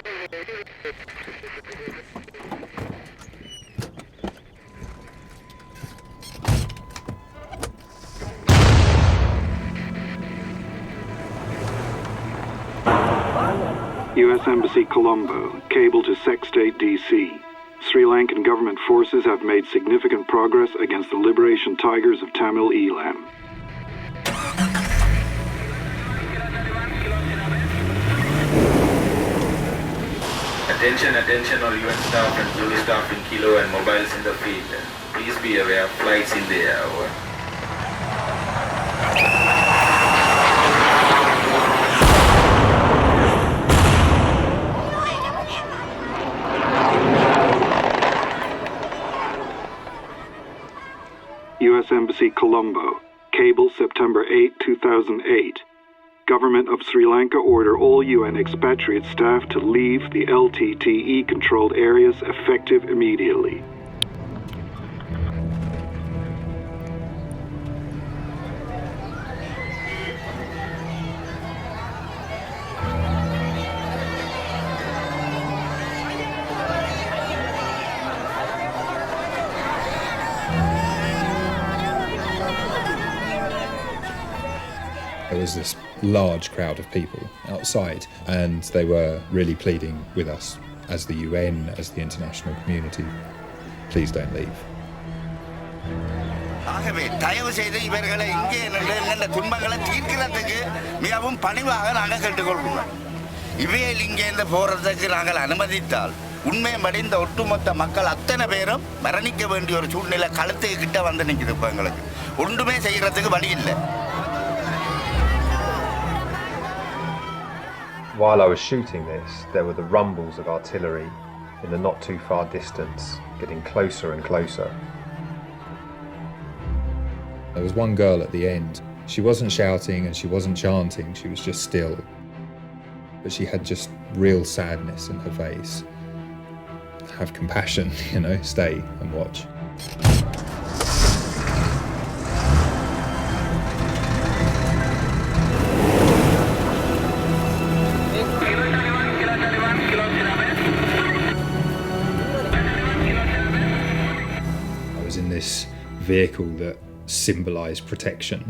U.S. Embassy Colombo, cable to Sec State, D.C. Sri Lankan government forces have made significant progress against the Liberation Tigers of Tamil Elam. Attention all UN staff and Zulu staff in Kilo and mobiles in the field. Please be aware of flights in the air. Over. U.S. Embassy Colombo, cable September 8, 2008. Government of Sri Lanka order all UN expatriate staff to leave the LTTE-controlled areas effective immediately. There was this large crowd of people outside, and they were really pleading with us as the UN, as the international community, please don't leave. ஆகவே தயவு செய்து இவர்களை இங்கே நின்ற துன்பங்களை தீர்க்கிறதுக்கு மிகவும் பணிவாக நாங்கள் கேட்டுக்கொள்கிறோம். இவையில் இங்கேருந்து போகிறதுக்கு நாங்கள் அனுமதித்தால் உண்மையம்படி இந்த ஒட்டுமொத்த மக்கள் அத்தனை பேரும் மரணிக்க வேண்டிய ஒரு சூழ்நிலை களத்துக்கு கிட்ட வந்து நிற்குது. இப்போ எங்களுக்கு ஒன்றுமே செய்கிறதுக்கு வழி இல்லை. While I was shooting this, there were the rumbles of artillery in the not too far distance, getting closer and closer. There was one girl at the end. She wasn't shouting and she wasn't chanting, she was just still. But she had just real sadness in her face. Have compassion, stay and watch. In this vehicle that symbolised protection.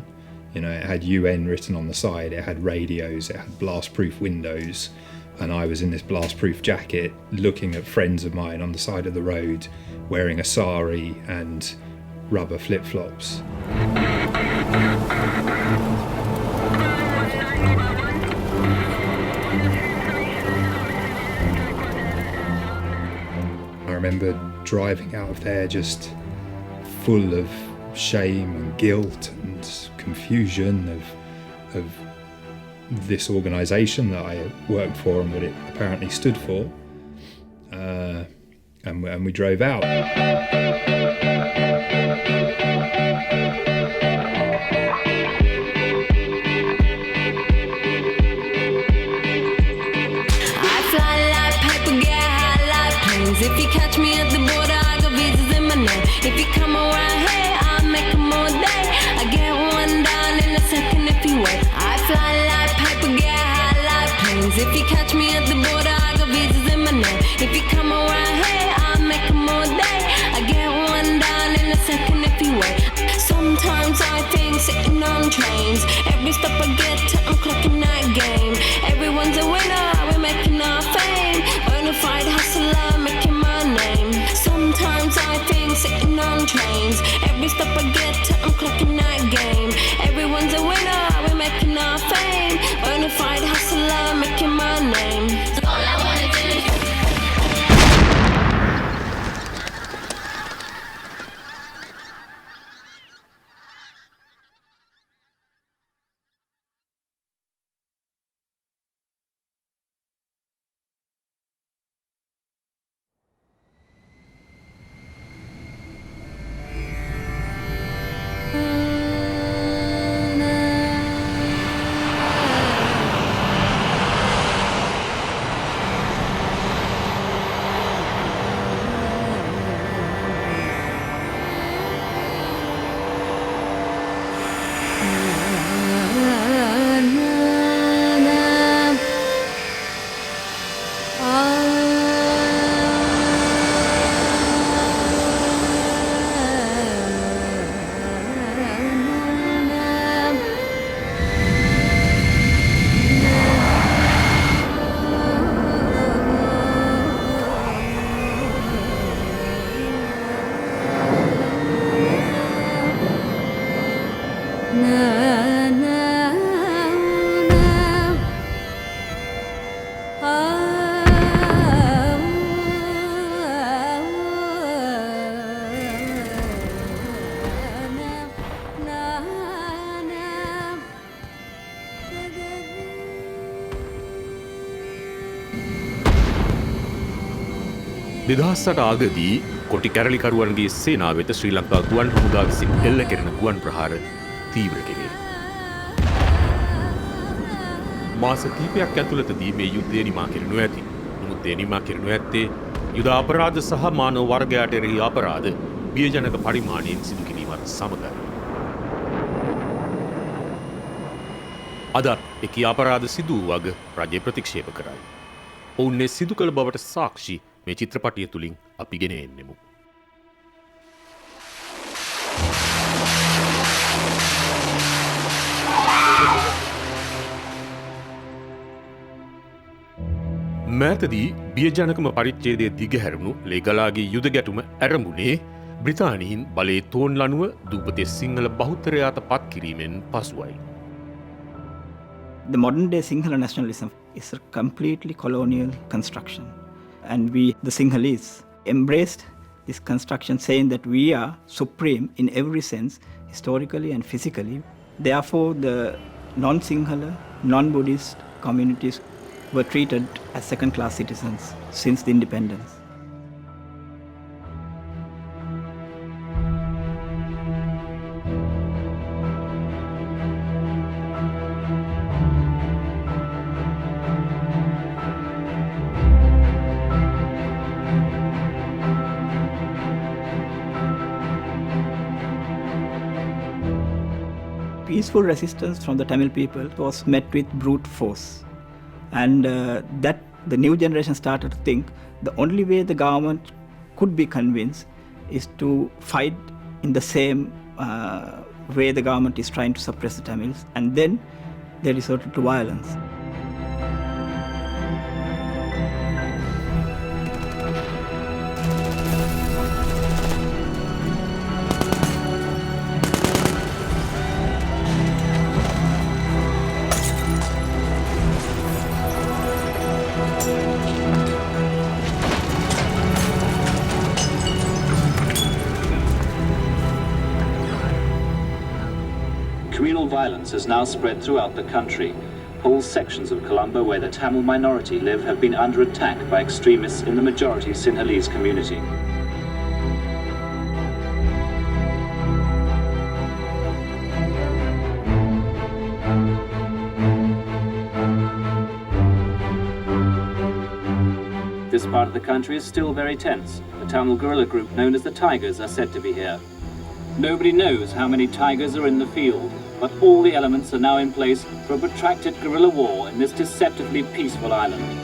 It had UN written on the side, it had radios, it had blast-proof windows, and I was in this blast-proof jacket looking at friends of mine on the side of the road wearing a sari and rubber flip-flops. I remember driving out of there just full of shame and guilt and confusion of this organisation that I worked for and what it apparently stood for. And we drove out. I fly like paper, get high like planes. If you catch me at the border, I got visas in my name. If you come around here, I'll make them all day. I get one down in a second if you wait. I fly like paper, get high like planes. If you catch me at the border, I got visas in my name. If you come around here, I'll make them all day. I get one down in a second if you wait. Sometimes I think sitting on trains. Every step I get to, I'm clocking that game. Everyone's a winner, we're making our fame. Bonafide hustler, making my name. Sometimes I think sitting on trains. Every step I get to, I'm clocking that game. Everyone's a winner, we're making our fame. Bonafide hustler, making my name. All I wanna do is දෙදහස්සට ආගදී කොටි කැරලිකරුවන්ගේ සේනාව වෙත ශ්‍රී ලංකා ගුවන් හමුදා විසින් එල්ල කෙරෙන ගුවන් ප්‍රහාර තීව්‍ර කෙරේ. මාස කිහිපයක් ඇතුළතදී මේ යුද්ධය නිමා කෙරෙනු ඇති. නමුත් ඒ නිමා කෙරෙනු ඇත්තේ යුද අපරාධ සහ මානව වර්ගයට එරෙහි අපරාධ බියජනක පරිමාණයෙන් සිදු කිරීමත් සමගයි. අදත් එකී අපරාධ සිදු වූ වග රජය ප්‍රතික්ෂේප කරයි. ඔවුන් සිදු කළ බවට සාක්ෂි මේ චිත්‍රපටිය තුලින් අපි ගෙන එන්නෙමු. මෑතදී බියජනකම පරිච්ඡේදයේ දිගහැරුණු ලේගලාගේ යුද ගැටුම ඇරඹුණේ බ්‍රිතාන්‍යයින් බලයේ තෝන් ලනුව දූපතේ සිංහල බහුතරයාට පත් කිරීමෙන් පසුවයි. The modern day Sinhala nationalism is a completely colonial construction. And we, the Sinhalese, embraced this construction saying that we are supreme in every sense, historically and physically. Therefore, the non-Sinhala, non-Buddhist communities were treated as second-class citizens since the independence. Peaceful resistance from the Tamil people was met with brute force. And that the new generation started to think the only way the government could be convinced is to fight in the same way the government is trying to suppress the Tamils, and then they resorted to violence. Communal violence has now spread throughout the country. Whole sections of Colombo where the Tamil minority live have been under attack by extremists in the majority Sinhalese community. This part of the country is still very tense. The Tamil guerrilla group known as the Tigers are said to be here. Nobody knows how many tigers are in the field, but all the elements are now in place for a protracted guerrilla war in this deceptively peaceful island.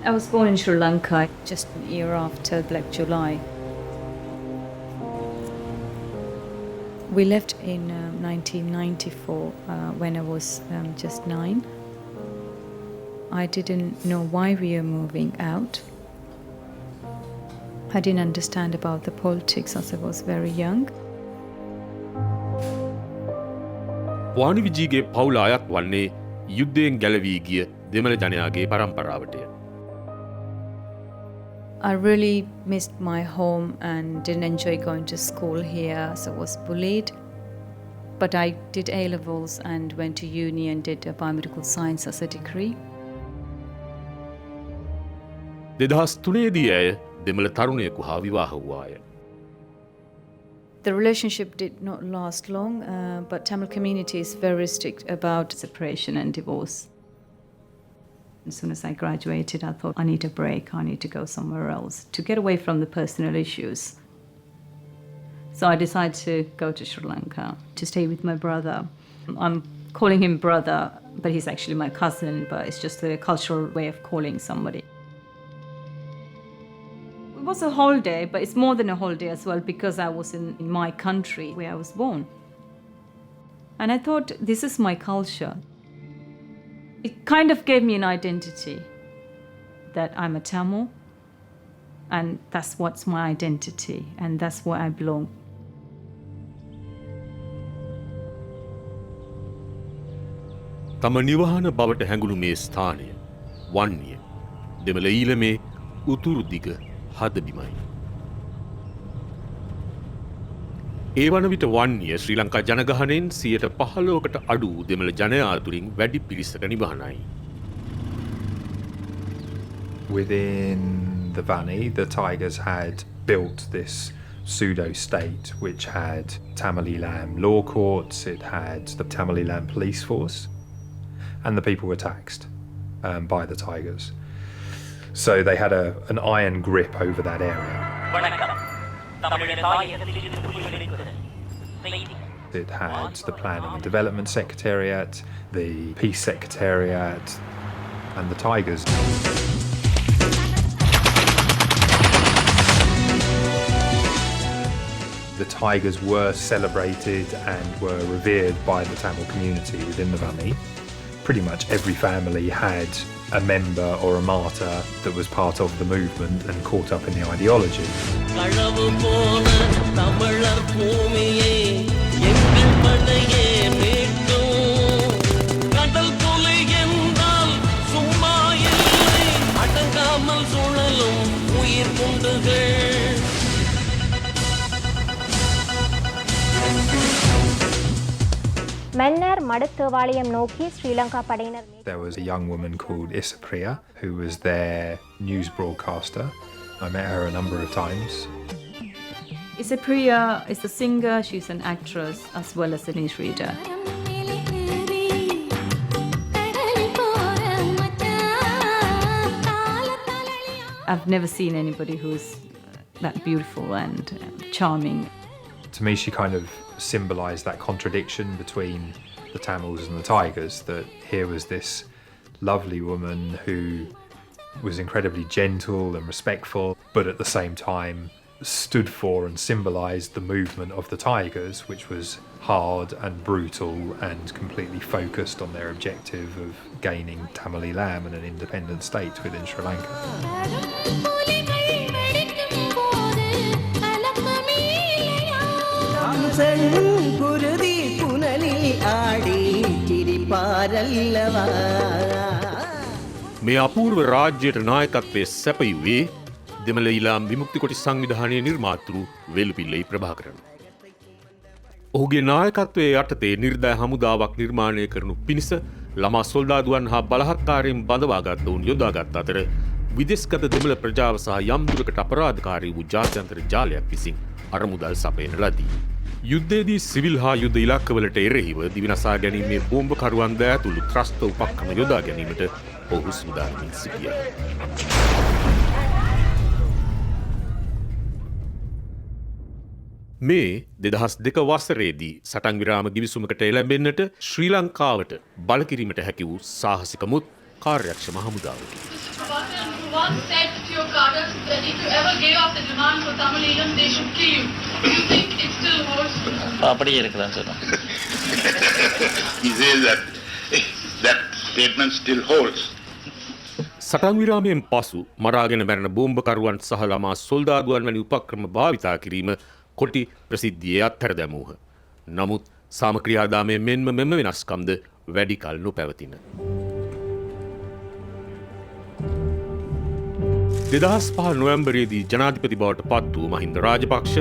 I was born in Sri Lanka just a year after Black July. We left in 1994 when I was just 9. I didn't know why we were moving out. I didn't understand about the politics as I was very young. වානි විජීගේ පවුල අයත් වන්නේ යුද්ධයෙන් ගැලවී ගිය දෙමළ ජනයාගේ පරම්පරාවටය. I really missed my home and didn't enjoy going to school here, so I was bullied. But I did A-levels and went to uni and did biomedical science as a degree. දෙදහස් තුනේදී ඇය දෙමළ තරුණයෙකු හා විවාහ වූවාය. The relationship did not last long, but Tamil community is very strict about separation and divorce. As soon as I graduated, I thought, I need a break, I need to go somewhere else to get away from the personal issues. So I decided to go to Sri Lanka to stay with my brother. I'm calling him brother, but he's actually my cousin, but it's just a cultural way of calling somebody. It was a holiday, but it's more than a holiday as well because I was in my country where I was born. And I thought, this is my culture. It kind of gave me an identity. that I'm a Tamil, and that's what's my identity, and that's where I belong. තම නිවහන බවට හැඟුණු මේ ස්ථානය වන්නේ දෙමළ ඊළමේ උතුරු දිග හදබිමයි. ඒ වන විට වන්නේ ශ්‍රී ලංකා ජනගහනයෙන් 15%කට අඩු දෙමළ ජනයා අතුරින් වැඩි පිරිසක නිවහනයි. Within the Vanni, the Tigers had built this pseudo-state which had Tamil Eelam law courts, it had the Tamil Eelam police force, and the people were taxed by the Tigers. So they had an iron grip over that area. It had the Planning and Development Secretariat, the Peace Secretariat, and the Tigers. The Tigers were celebrated and were revered by the Tamil community within the Vanni. Pretty much every family had a member or a martyr that was part of the movement and caught up in the ideology. மன்னர் மடுத்தேவாலயம் நோக்கி ஸ்ரீலங்கா படையினர். There was a young woman called Isapriya who was their news broadcaster. I met her a number of times. Isapriya is a singer, she's an actress as well as a newsreader. I've never seen anybody who's that beautiful and charming. To me, she kind of symbolised that contradiction between the Tamils and the Tigers, that here was this lovely woman who was incredibly gentle and respectful, but at the same time stood for and symbolised the movement of the Tigers, which was hard and brutal and completely focused on their objective of gaining Tamil Eelam and an independent state within Sri Lanka. මේ අපූර්ව රාජ්‍යයට නායකත්වයේ සැපයුවේ දෙමළ ඊළාම් විමුක්ති කොටි සංවිධානයේ නිර්මාතෘ වෙළුපිල්ලේ ප්‍රභාකරන්. ඔහුගේ නායකත්වයේ යටතේ නිර්දය හමුදාවක් නිර්මාණය කරනු පිණිස ළමා සොල්දාදුවන් හා බලහත්කාරයෙන් බඳවාගත් ඔවුන් යොදාගත් අතර විදේශගත දෙමළ ප්‍රජාව සහ යම් දුරකට අපරාධකාරී වූ ජාත්‍යන්තර ජාලයක් විසින් අරමුදල් සපයන ලදී. යුද්ධයේදී සිවිල් හා යුද්ධ ඉලක්කවලට එරෙහිව දිවිනසා ගැනීමේ බෝම්බකරුවන් ද ඇතුළු ත්‍රස්ත උපක්‍රම යොදා ගැනීමට ඔහු සූදානමින් සිටියා. මේ 2002 වසරේදී සටන් විරාම ගිවිසුමකට එළඹෙන්නට ශ්‍රී ලංකාවට බල කිරීමට හැකි වූ සාහසිකමුත් කාර්යක්ෂම හමුදාවකි. Once said to your cadres that if you ever gave up the demand for Tamil Eelam, they should kill you. Do you think it still holds? அப்படியே இருக்கலாம் sir. He says that statement still holds. සටන් විරාමයෙන් පසු මරාගෙන මැරෙන බෝම්බකරුවන් සහ ළමා සොල්දාදුවන් වැනි උපක්‍රම භාවිතා කිරීම කොටි ප්‍රසිද්ධියේ අත්හැර දැමූහ. නමුත් සාමක්‍රියාදාමයේ මෙන්ම මෙම වෙනස්කම්ද වැඩි කල නොපැවතින. 2005 නොවැම්බරයේදී ජනාධිපති බවට පත් වූ මහින්ද රාජපක්ෂ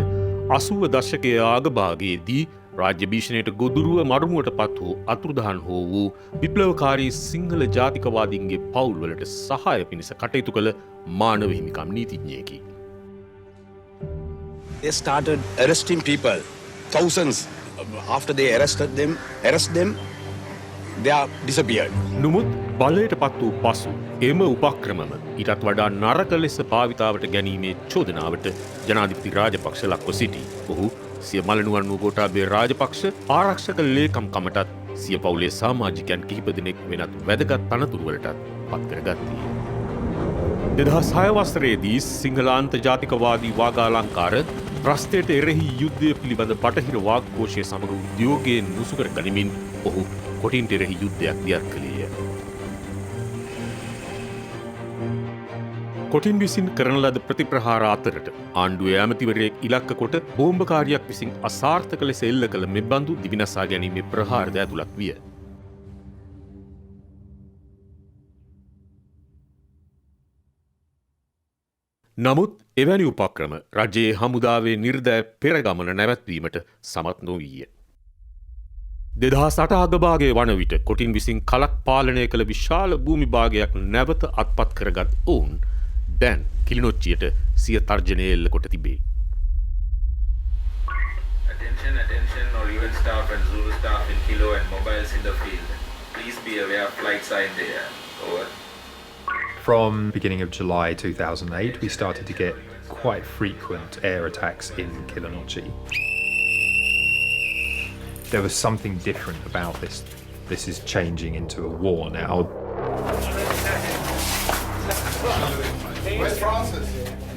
80 දශකයේ ආගභාගයේදී රාජ්‍ය භීෂණයට ගොදුරුව මරුමුවට පත් වූ අතුරුදහන් හෝ වූ විප්ලවකාරී සිංහල ජාතිකවාදීන්ගේ පවුල්වලට සහාය පිණිස කටයුතු කළ මානව හිමිකම් නීතිඥයෙකි. They started arresting people, thousands. After they arrest them, they are disappeared. නමුත් බලයට පත් වූ පසු එම උපක්‍රමම ඊටත් වඩා නරක ලෙස භාවිතාවට ගැනීමේ චෝදනාවට ජනාධිපති රාජපක්ෂ ලක්ව සිටි. ඔහු සිය මලනුවන් වූ ගෝඨාභය රාජපක්ෂ ආරක්ෂක ලේකම්කමටත් සිය පවුලේ සමාජිකයන් කිහිප දෙනෙක් වෙනත් වැදගත් තනතුරුවලටත් පත් කරගත්තේ. 2006 වසරේදී සිංහල අන්තර්ජාතිකවාදී වාගාලංකාර ත්‍රස්තයට එරෙහි යුද්ධය පිළිබඳ බටහිර වාග්ඝෝෂය සමග උද්‍යෝගයෙන් මුසු කර ගනිමින් ඔහු කොටින්ට එරෙහි යුද්ධයක් දියත් කළේය. කොටින් විසින් කරන ලද ප්‍රතිප්‍රහාර අතරට ආණ්ඩුවේ ඇමතිවරයෙක් ඉලක්ක කොට බෝම්බකාරියක් විසින් අසාර්ථක ලෙස එල්ල කළ මෙබඳු දිවිනසා ගැනීමේ ප්‍රහාරද ඇතුළත් විය. නමුත් එවැනි උපක්‍රම රජයේ හමුදාවේ නිර්දය පෙරගමන නැවැත්වීමට සමත් නොවීය. 2008 අගභාගයේ වන විට කොටින් විසින් කලක් පාලනය කළ විශාල භූමි භාගයක් නැවත අත්පත් කරගත් ඔවුන් දැන් කිලිනොච්චියට සිය තර්ජනය එල්ල කොට තිබේ. Attention all UN staff and Zulu staff in Kilo and mobiles in the field. Please be aware flights are in the air. Over. From beginning of July 2008, we started to get quite frequent air attacks in Kilinochchi. There was something different about this. This is changing into a war now.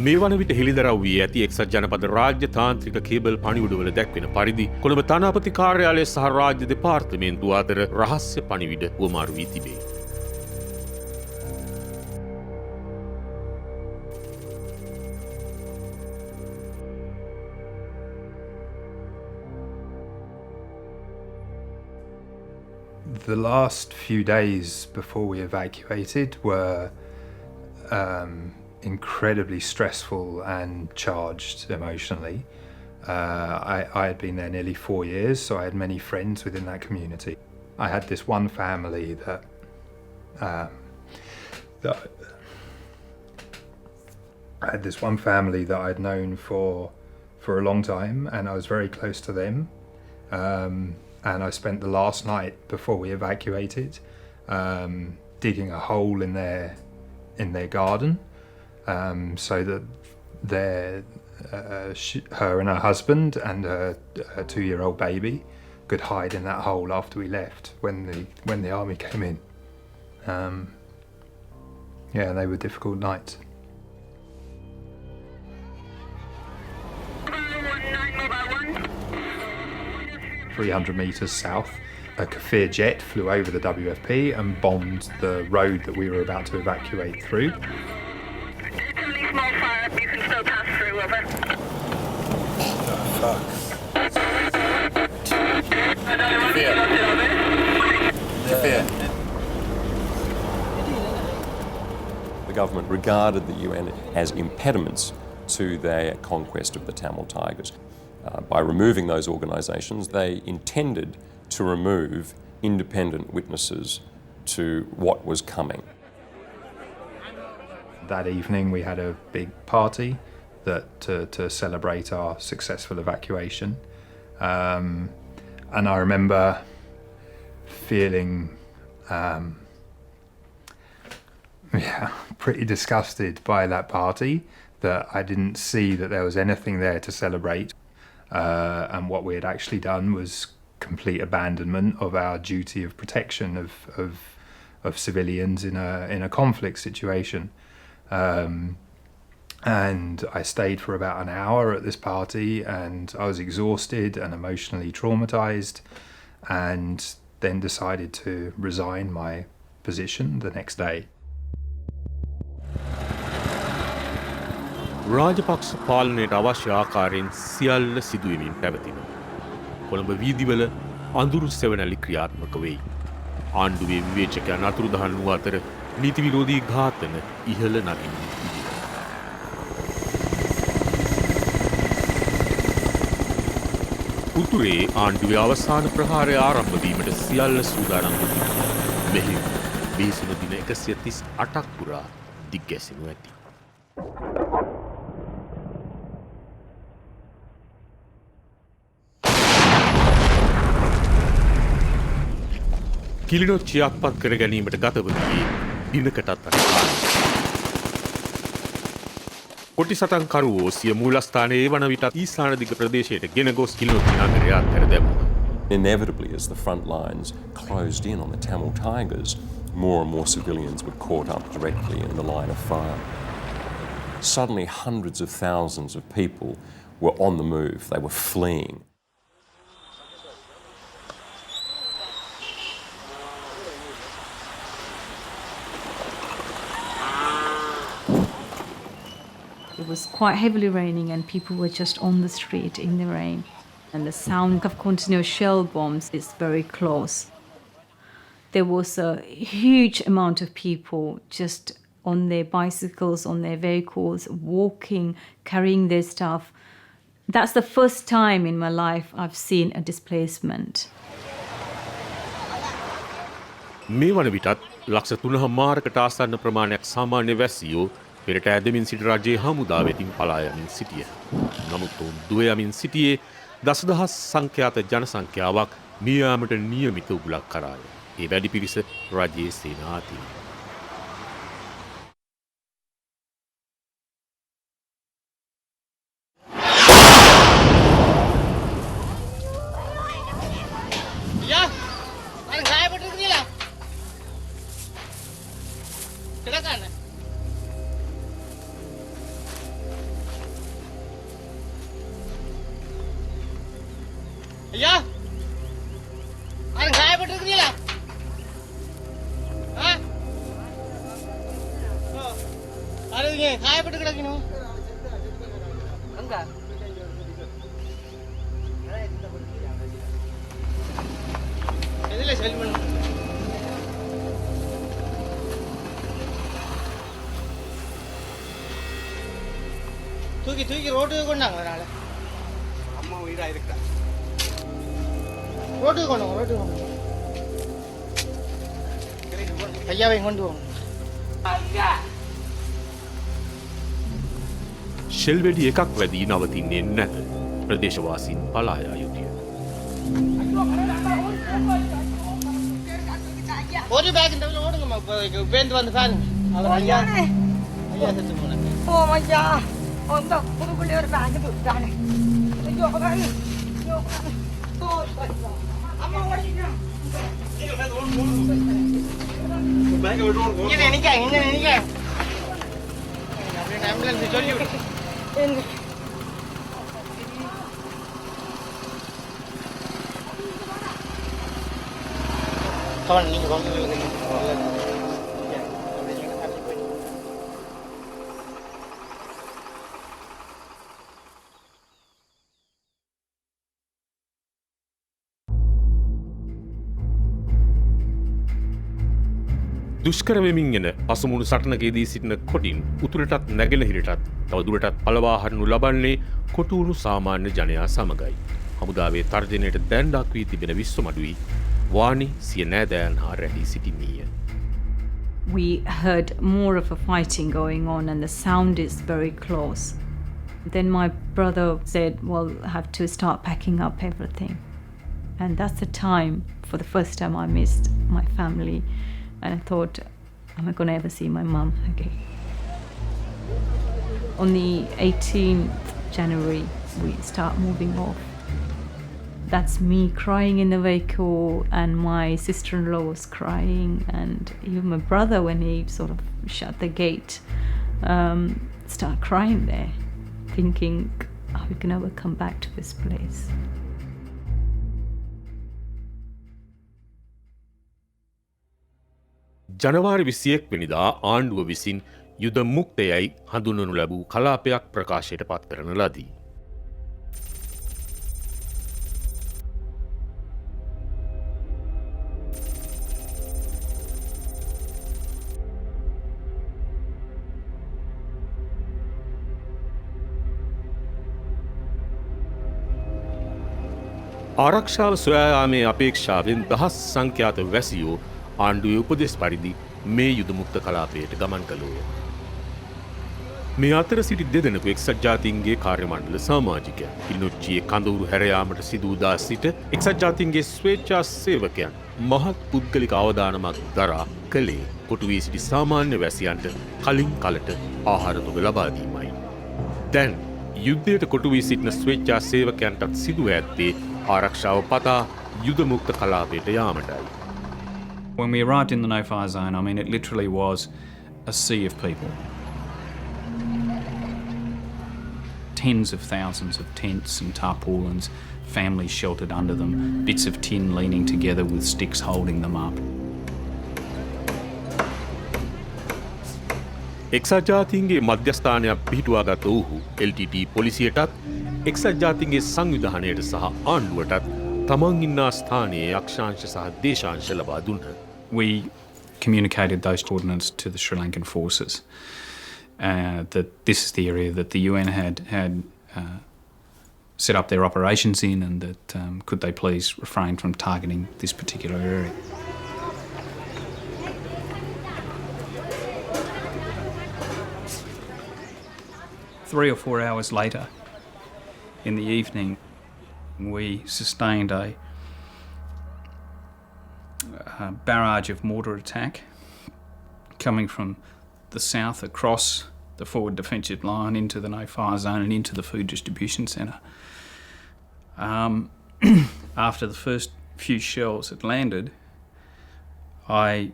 මේ වන විට හෙළිදරව් වී ඇති එක්සත් ජනපද රාජ්‍ය තාන්ත්‍රික cable පණිවිඩවල දැක්වෙන පරිදි කොළඹ තානාපති කාර්යාලය සහ රාජ්‍ය දෙපාර්තමේන්තුව අතර රහස්‍ය පණිවිඩ වමාරු වී තිබේ. The last few days before we evacuated were incredibly stressful and charged emotionally. I had been there nearly 4 years, so I had many friends within that community. I had this one family that I'd known for a long time, and I was very close to them. And I spent the last night before we evacuated digging a hole in their garden so that her and her husband and her 2-year-old baby could hide in that hole after we left when the army came in. They were difficult nights. 300 metres south, a Kafir jet flew over the WFP and bombed the road that we were about to evacuate through. Small fire, you can still pass through, over. The government regarded the UN as impediments to their conquest of the Tamil Tigers. By removing those organisations, they intended to remove independent witnesses to what was coming. That evening we had a big party to celebrate our successful evacuation. And I remember feeling pretty disgusted by that party, that I didn't see that there was anything there to celebrate. And what we had actually done was complete abandonment of our duty of protection of civilians in a conflict situation. And I stayed for about an hour at this party, and I was exhausted and emotionally traumatized, and then decided to resign my position the next day. Rajapaksa පාලනයට අවශ්‍ය ආකාරයෙන් සියල්ල සිදුවමින් පැවතින. කොළඹ වීදිවල අඳුරු සෙවණැලි ක්‍රියාත්මක වෙයි. ආණ්ඩුවේ විවේචකයන් අතුරුදහන් වූ අතර නීති විරෝධී ඝාතන ඉහළ නගිමින් තිබේ. උතුරේ ආණ්ඩුවේ අවසාන ප්‍රහාරය ආරම්භ වීමට සියල්ල සූදානම් වූ මෙහි බිහිසුණු දින 138ක් පුරා දිග්ගැසෙනු ඇති. කිලිනොච්චි අත්පත් කර ගැනීමට ගතවදී දිනකටත් අටකාලයි. කොටි සටන්කරුවෝ සිය මූලස්ථානයේ වන විටත් ඊසාන දිග ප්‍රදේශයට ගෙන ගොස් කිලිනොච්චි නගරය අත්හැර දැමුවා. Inevitably, as the front lines closed in on the Tamil Tigers, more and more civilians were caught up directly in the line of fire. Suddenly, hundreds of thousands of people were on the move. They were fleeing. It was quite heavily raining and people were just on the street in the rain. And the sound of continuous shell bombs is very close. There was a huge amount of people just on their bicycles, on their vehicles, walking, carrying their stuff. That's the first time in my life I've seen a displacement. මේ වන විටත් ලක්ෂ 3මාරකට ආසන්න ප්‍රමාණයක් සාමාන්‍ය වැසියෝ පෙරට ඇදමින් සිටි රජයේ හමුදාව වෙතින් පලා යමින් සිටිය. නමුත් ඔවුන් දුව යමින් සිටියේ දසදහස් සංඛ්‍යාත ජන සංඛ්‍යාවක් මිය යාමට නියමිත උගුලක් කරාය. ඒ වැඩි පිරිස රජයේ සේනා අතින්. ஐயா அது காயப்பட்டிருக்கிறீங்களா அதுங்க காயப்பட்டு கிடக்கணும் அங்க எதுல செல் பண்ணு தூக்கி தூக்கி ரோட்டுக்கு கொண்டாங்க அதனால அம்மா உயிரா இருக்கா ரோட்டுக்கு கொண்டு வாங்க ரோட்டுக்கு கொண்டு ஐயாவையும் கொண்டு வாங்க ෂෙල් වෙඩි එකක් වැදී නවතින්නේ නැත. ප්‍රදේශවාසීන් පලා යා යුතුය. ஒரு பேக் இந்த ஓடுங்கம்மா பேந்து வந்து பாருங்க அவர் ஐயா ஐயா செத்து போனாங்க ஓ ஐயா அந்த புதுக்குள்ளே ஒரு பேக் தூக்கிட்டானே ஐயோ பாரு ஐயோ அம்மா ஓடிங்க பேக் விட்டு ஓடு இங்க நிக்க அப்படியே ஆம்புலன்ஸ் சொல்லி விடு Kawan ni kawan ni. දුෂ්කර වෙමින් එන පසුමුණු සටනකේදී සිටින කොටින් උතුරටත් නැගෙනහිරටත් තව දුරටත් පළවාහනු ලබන්නේ කොටුණු සාමාන්‍ය ජනයා සමගයි. හමුදාවේ තර්ජනයට දැන් දක්වී තිබෙන විශ්වමඩුයි වානි සිය නෑදෑයන් හා රැඳී සිටින්නීය. We heard more of a fighting going on and the sound is very close. Then my brother said, well, I have to start packing up everything. And that's the time, for the first time, I missed my family. And I thought, am I going to ever see my mum again? On the 18th January, we start moving off. That's me crying in the vehicle, and my sister-in-law was crying, and even my brother, when he sort of shut the gate, started crying there, thinking, are we going to ever come back to this place? ජනවාරි 21 වෙනිදා ආණ්ඩුව විසින් යුද මුක්තයයි හඳුන්වනු ලැබූ කලාපයක් ප්‍රකාශයට පත් කරන ලදී. ආරක්ෂාව සොයා යාමේ අපේක්ෂාවෙන් දහස් සංඛ්‍යාත වැසියෝ ආණ්ඩුවේ උපදෙස් පරිදි මේ යුද මුක්ත කලාපයට ගමන් කළෝය. මේ අතර සිටි දෙදෙනෙකු එක්සත් ජාතීන්ගේ කාර්ය මණ්ඩල සමාජිකයන්. කිලිනොච්චියේ කඳවුරු හැර යාමට සිදු වූ දා සිට එක්සත් ජාතීන්ගේ ස්වේච්ඡා සේවකයන් මහත් පුද්ගලික අවදානමක් දරා කළේ කොටුවේ සිටි සාමාන්‍ය වැසියන්ට කලින් කලට ආහාර තුබ ලබා දීමයි. දැන් යුද්ධයට කොටුවේ සිටින ස්වේච්ඡා සේවකයන්ටත් සිදුව ඇත්තේ ආරක්ෂාව පතා යුද මුක්ත කලාපයට යාමටයි. When we arrived in the no-fire zone, I mean, it literally was a sea of people. Tens of thousands of tents and tarpaulins, families sheltered under them, bits of tin leaning together with sticks holding them up. එක්සත් ජාතීන්ගේ මධ්‍යස්ථානයක් පිහිටුවාගත් ඔවුහු LTT පොලිසියටත් එක්සත් ජාතීන්ගේ සංවිධානයට සහ ආණ්ඩුවටත් තමන් ඉන්නා ස්ථානයේ අක්ෂාංශ සහ දේශාංශ ලබා දුන්හ. We communicated those coordinates to the Sri Lankan forces that this is the area that the UN had set up their operations in, and that could they please refrain from targeting this particular area. Three or 4 hours later, in the evening, we sustained a barrage of mortar attack coming from the south across the forward defensive line into the no-fire zone and into the food distribution centre. After the first few shells had landed, I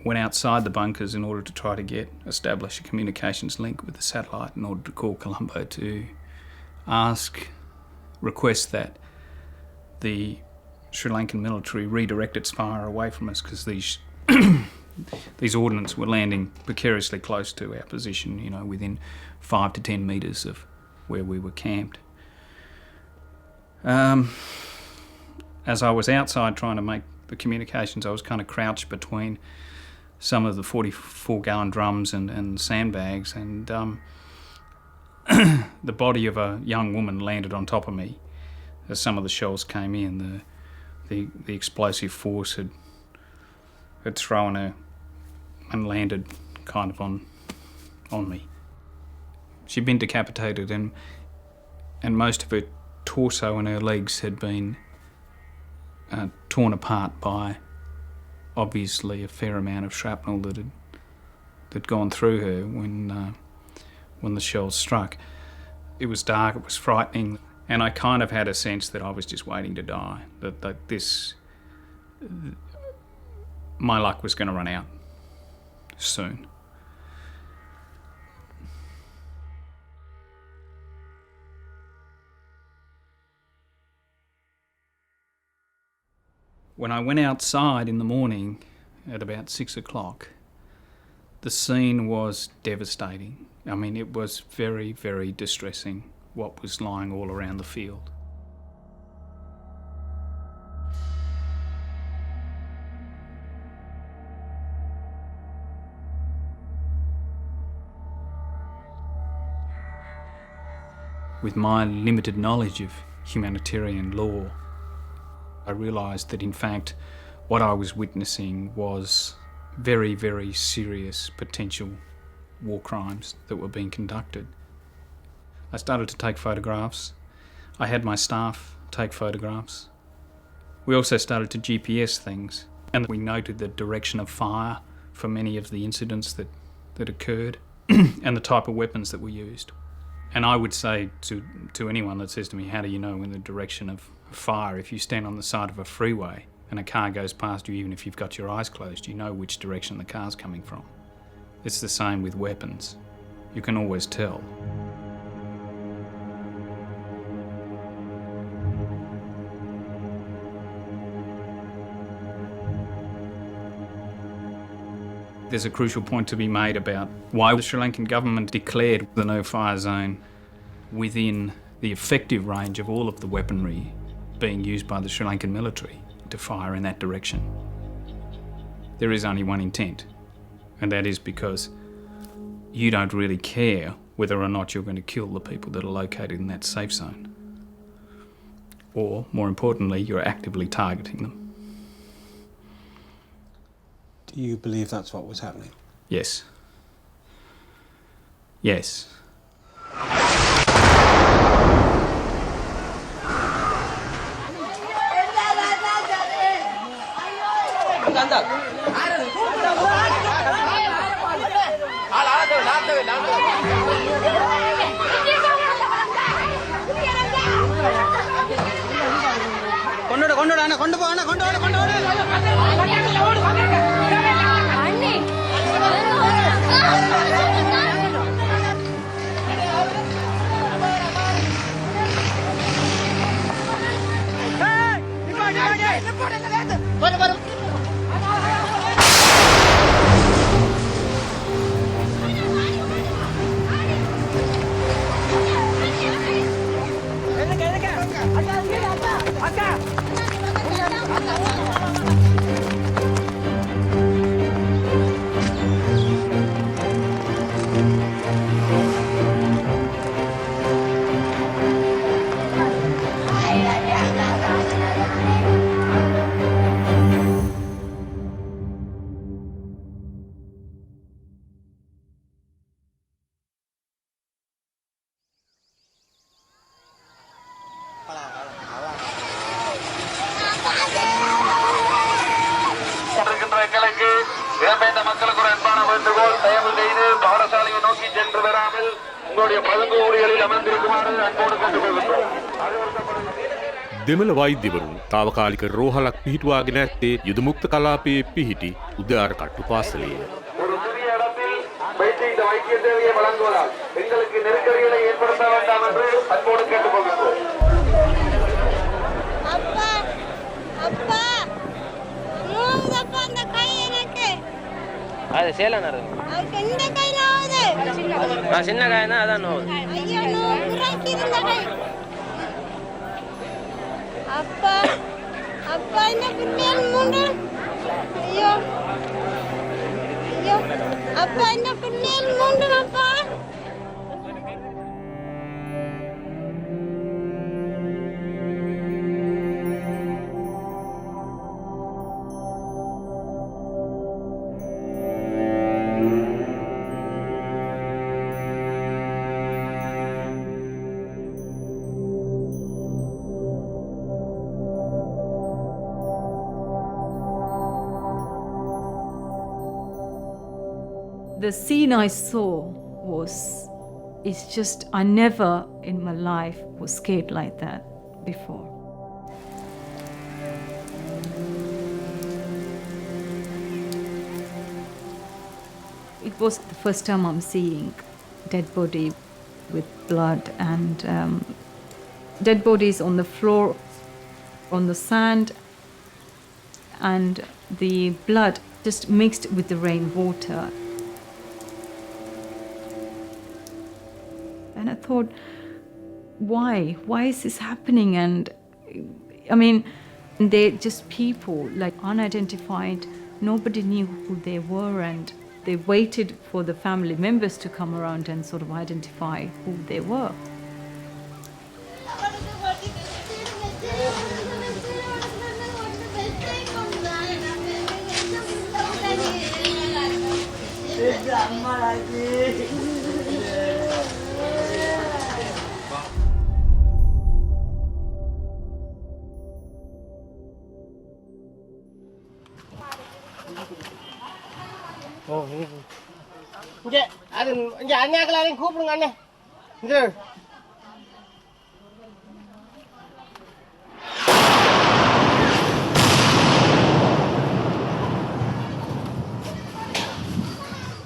went outside the bunkers in order to try to establish a communications link with the satellite in order to call Colombo to request that the Sri Lankan military redirect its fire away from us, because these ordnance were landing precariously close to our position, within 5 to 10 metres of where we were camped. As I was outside trying to make the communications, I was kind of crouched between some of the 44-gallon drums and sandbags, and the body of a young woman landed on top of me as some of the shells came in. The explosive force had thrown her and landed kind of on me. She'd been decapitated, and most of her torso and her legs had been torn apart by obviously a fair amount of shrapnel that had gone through her when the shells struck. It was dark, it was frightening, and I kind of had a sense that I was just waiting to die, that my luck was going to run out soon. When I went outside in the morning at about 6 o'clock, the scene was devastating. I mean, it was very, very distressing what was lying all around the field. With my limited knowledge of humanitarian law, I realised that in fact what I was witnessing was very, very serious potential war crimes that were being conducted. I started to take photographs. I had my staff take photographs. We also started to GPS things, and we noted the direction of fire for many of the incidents that occurred and the type of weapons that were used. And I would say to anyone that says to me, how do you know in the direction of fire? If you stand on the side of a freeway and a car goes past you, even if you've got your eyes closed, you know which direction the car's coming from. It's the same with weapons. You can always tell. There's a crucial point to be made about why the Sri Lankan government declared the no-fire zone within the effective range of all of the weaponry being used by the Sri Lankan military to fire in that direction. There is only one intent, and that is because you don't really care whether or not you're going to kill the people that are located in that safe zone. Or, more importantly, you're actively targeting them. Do you believe that's what was happening? Yes. Yes. எங்களுக்கு இடம்பெயர்ந்த மக்களுக்கு ஒரு அன்பான வேண்டுகோள், தயவு செய்து பாடசாலையை நோக்கி சென்று வராமல் உங்களுடைய பதுங்கு ஊழிகளில் அமர்ந்திருக்குமாறு அன்போடு கேட்டுக்கொள்கின்றோம். දෙමළ වෛද්‍යවරුන් තාවකාලික රෝහලක් පිහිටුවාගෙන ඇත්තේ යුදමුක්ත කලාපයේ පිහිටි උදාර කට්ටු පාසලේය. ஒரு சிறிய இடத்தில் வைத்து இந்த வைத்திய சேவையை வழங்குவதால் எங்களுக்கு நெருக்கடிகளை ஏற்படுத்த வேண்டாம் என்று அன்போடு கேட்டுக்கொள்கின்றோம். அது சேலம் நடக்கும். சின்ன காய் தான் அதான் நோவு. அப்பா அப்பா என்ன பிள்ளைகள் மூன்று ஐயோ ஐயோ அப்பா என்ன பிள்ளைகள் மூன்று அப்பா The scene I saw it's just, I never in my life was scared like that before. It was the first time I'm seeing dead body with blood and dead bodies on the floor, on the sand, and the blood just mixed with the rainwater. And I thought, why? Why is this happening? And I mean, they're just people, like unidentified. Nobody knew who they were, and they waited for the family members to come around and sort of identify who they were. இங்க அது இங்க அண்ணாக்களாரையும் கூப்பிடுங்க அண்ணே இங்க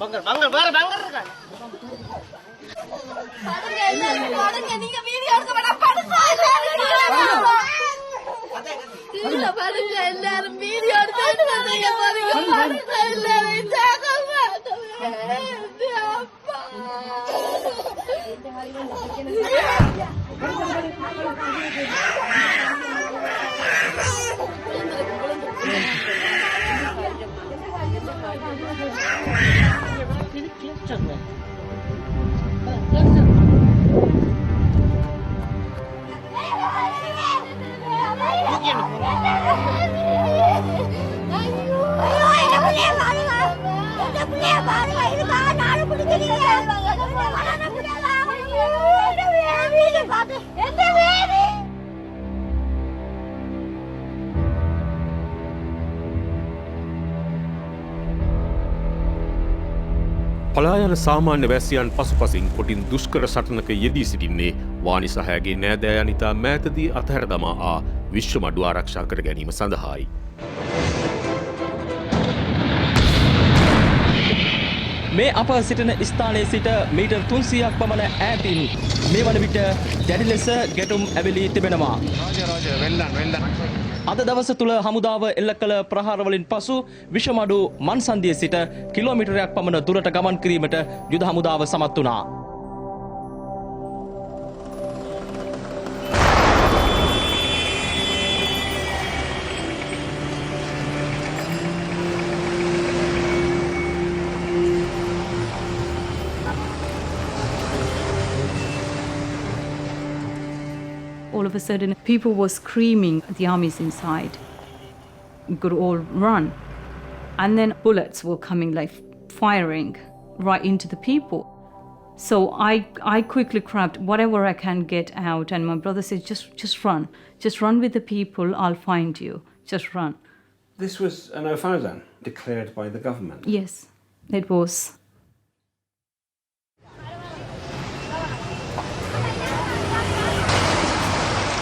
பங்கர் வேற பங்கர் இருக்கா பாடுங்க நீங்க வீடியோ எடுக்க வேணாம் பாடுங்க கீழே பாடுங்க எல்லாரும் வீடியோ எடுத்து வந்தீங்க பாருங்க பாடுங்க எல்லாரும் ஜாகமா පලායන සාමාන්‍ය වැසියන් පසුපසින් කොටින් දුෂ්කර සටනක යෙදී සිටින්නේ වානි සහයගේ නෑදෑයන් ඉතා මෑතදී අතහැර දමා විශ්ව මඩු ආරක්ෂා කර ගැනීම සඳහායි. මේ අප සිටින ස්ථානයේ සිට මීටර් 300ක් පමණ ඈතින් මේ වන විට දැඩි ලෙස ගැටුම් ඇවිලී තිබෙනවා. අද දවස තුළ හමුදාව එල්ල කළ ප්‍රහාරවලින් පසු විෂමඩු මන්සන්දියේ සිට කිලෝමීටරයක් පමණ දුරට ගමන් කිරීමට යුද හමුදාව සමත් වුණා. All of a sudden, people were screaming, the army's inside. We could all run. And then bullets were coming, like firing right into the people. So I quickly grabbed whatever I can get out, and my brother said, just run. Just run with the people, I'll find you. Just run. This was a no-fly zone? declared by the government? Yes, it was.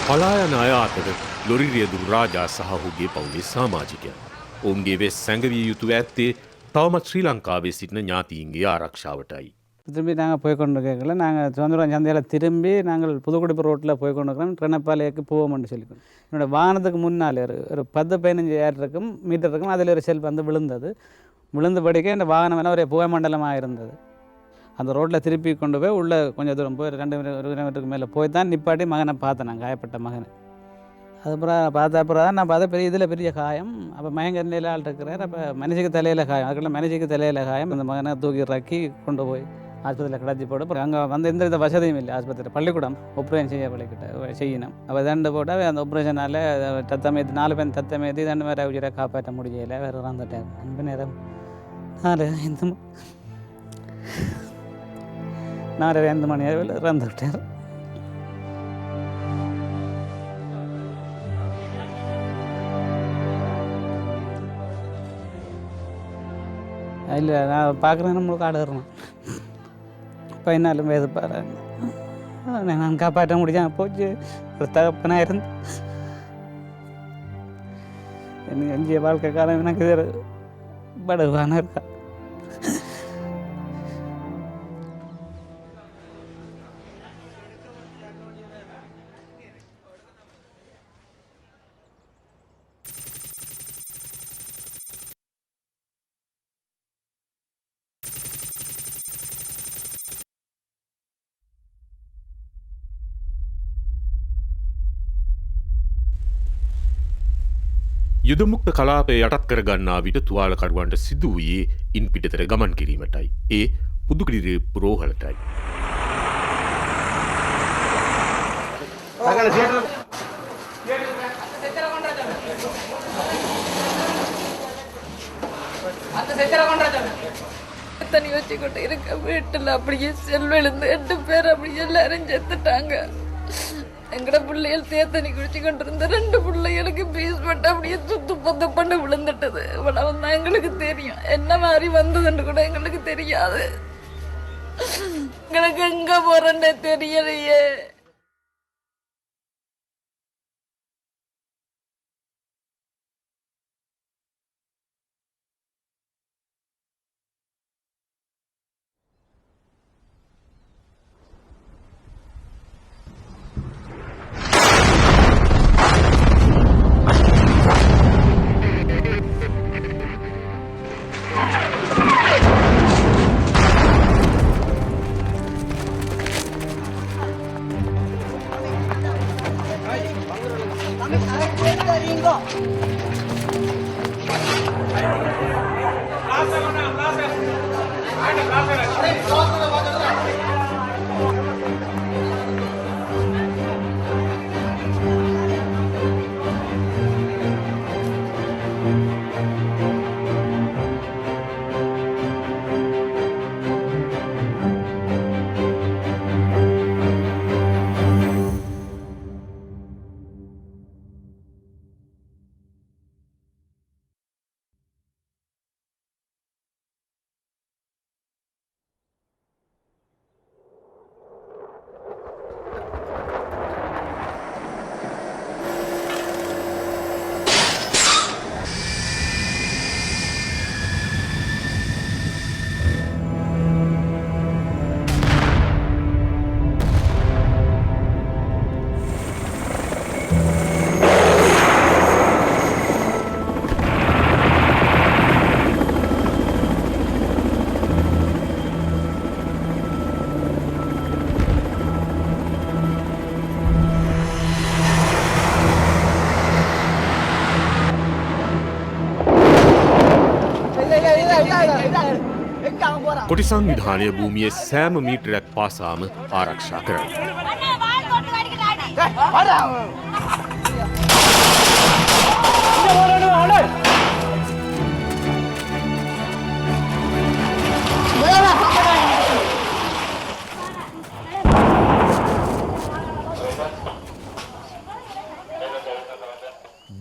පලායන අය අතර lorry රියදුරු රාජා සහ ඔහුගේ පවුලේ සමාජිකයන්. ඔවුන්ගේ වෙස් සැඟවිය යුතු ඇත්තේ තවමත් ශ්‍රී ලංකාවේ සිටින ඥාතීන්ගේ ආරක්ෂාවටයි. திரும்பி நாங்கள் போய் கொண்டிருக்கல நாங்கள் சுதந்திரம் சந்தையில் திரும்பி நாங்கள் புதுக்குடிப்பு ரோட்டில் போய் கொண்டிருக்கிறோம் ட்ரெனப்பாளையக்கு போவோம்னு சொல்லிக்கணும். என்னோடய வாகனத்துக்கு முன்னால் ஒரு 10-15 ஏக்கருக்கும் மீட்டருக்கும் அதில் ஒரு செல் வந்து விழுந்தது. விழுந்தபடிக்கே இந்த வாகனம் எல்லாம் ஒரு புகைமண்டலமாக இருந்தது. அந்த ரோட்டில் திருப்பி கொண்டு போய் உள்ளே கொஞ்சம் தூரம் போய் 2 கிலோமீட்டருக்கு மேலே போய் தான் நிப்பாட்டி மகனை பார்த்தேன். நான் காயப்பட்ட மகனை அதுக்கப்புறம் அப்புறம் தான் நான் பார்த்தா பெரிய காயம். அப்போ மயங்கர் நிலையில் ஆள் இருக்கிறார். அப்போ மனுஷிக்கு தலையில் காயம், அதுக்கெல்லாம் மனுஷிக்கு தலையில் காயம். அந்த மகனை தூக்கி இறக்கி கொண்டு போய் ஆஸ்பத்திரியில் கிடச்சி போட்டு அப்புறம் அங்கே வந்து எந்த வித வசதியும் இல்லை. ஆஸ்பத்திரி பள்ளிக்கூடம் ஆப்ரேஷன் செய்யணும். அப்போ தண்டு போட்டால் அந்த ஆப்ரேஷனால் தத்தமேதி 4 பேர் தத்தமேதி தண்டு வேறு உயிரை காப்பாற்ற முடியலை. வேறு இறந்துட்டார். அன்பு நேரம் 4-5 மணி அளவில் இறந்துவிட்டார். இல்லை நான் பார்க்குறேன் நம்மளுக்கு ஆடுறேன். 14 வயது பாரு நான் காப்பாற்ற முடியாமல் போச்சு. ஒரு தகப்பனாக இருந்து எனக்கு எஞ்சிய வாழ்க்கை காலம் எனக்கு படுவான இருக்கா. යුදමුක්ත කලාපය යටත් කරගන්නා විට තුවාලකරුවන්ට සිදු වූයේ ඉන් පිටතර ගමන් කිරීමටයි. ඒ පුදුකිරිරේ පුරෝහලටයි. தண்ணி வச்சுக்கிட்டு இருக்க வீட்டில் அப்படியே செல் விழுந்து 8 பேர் அப்படியே எல்லாரும் செத்துட்டாங்க. எங்கட பிள்ளைகள் தேத்தனி குடிச்சு கொண்டு இருந்த 2 பிள்ளைகளுக்கு பீஸ் பட்டு அப்படியே துத்து பண்ணி விழுந்துட்டது. இவ்வளவு தான் எங்களுக்கு தெரியும். என்ன மாதிரி வந்ததுன்னு கூட எங்களுக்கு தெரியாது. எங்களுக்கு எங்க போறேன்னு தெரியலையே. කොටි සංවිධානය භූමියේ සෑම මීටරයක් පාසාම ආරක්ෂා කරයි.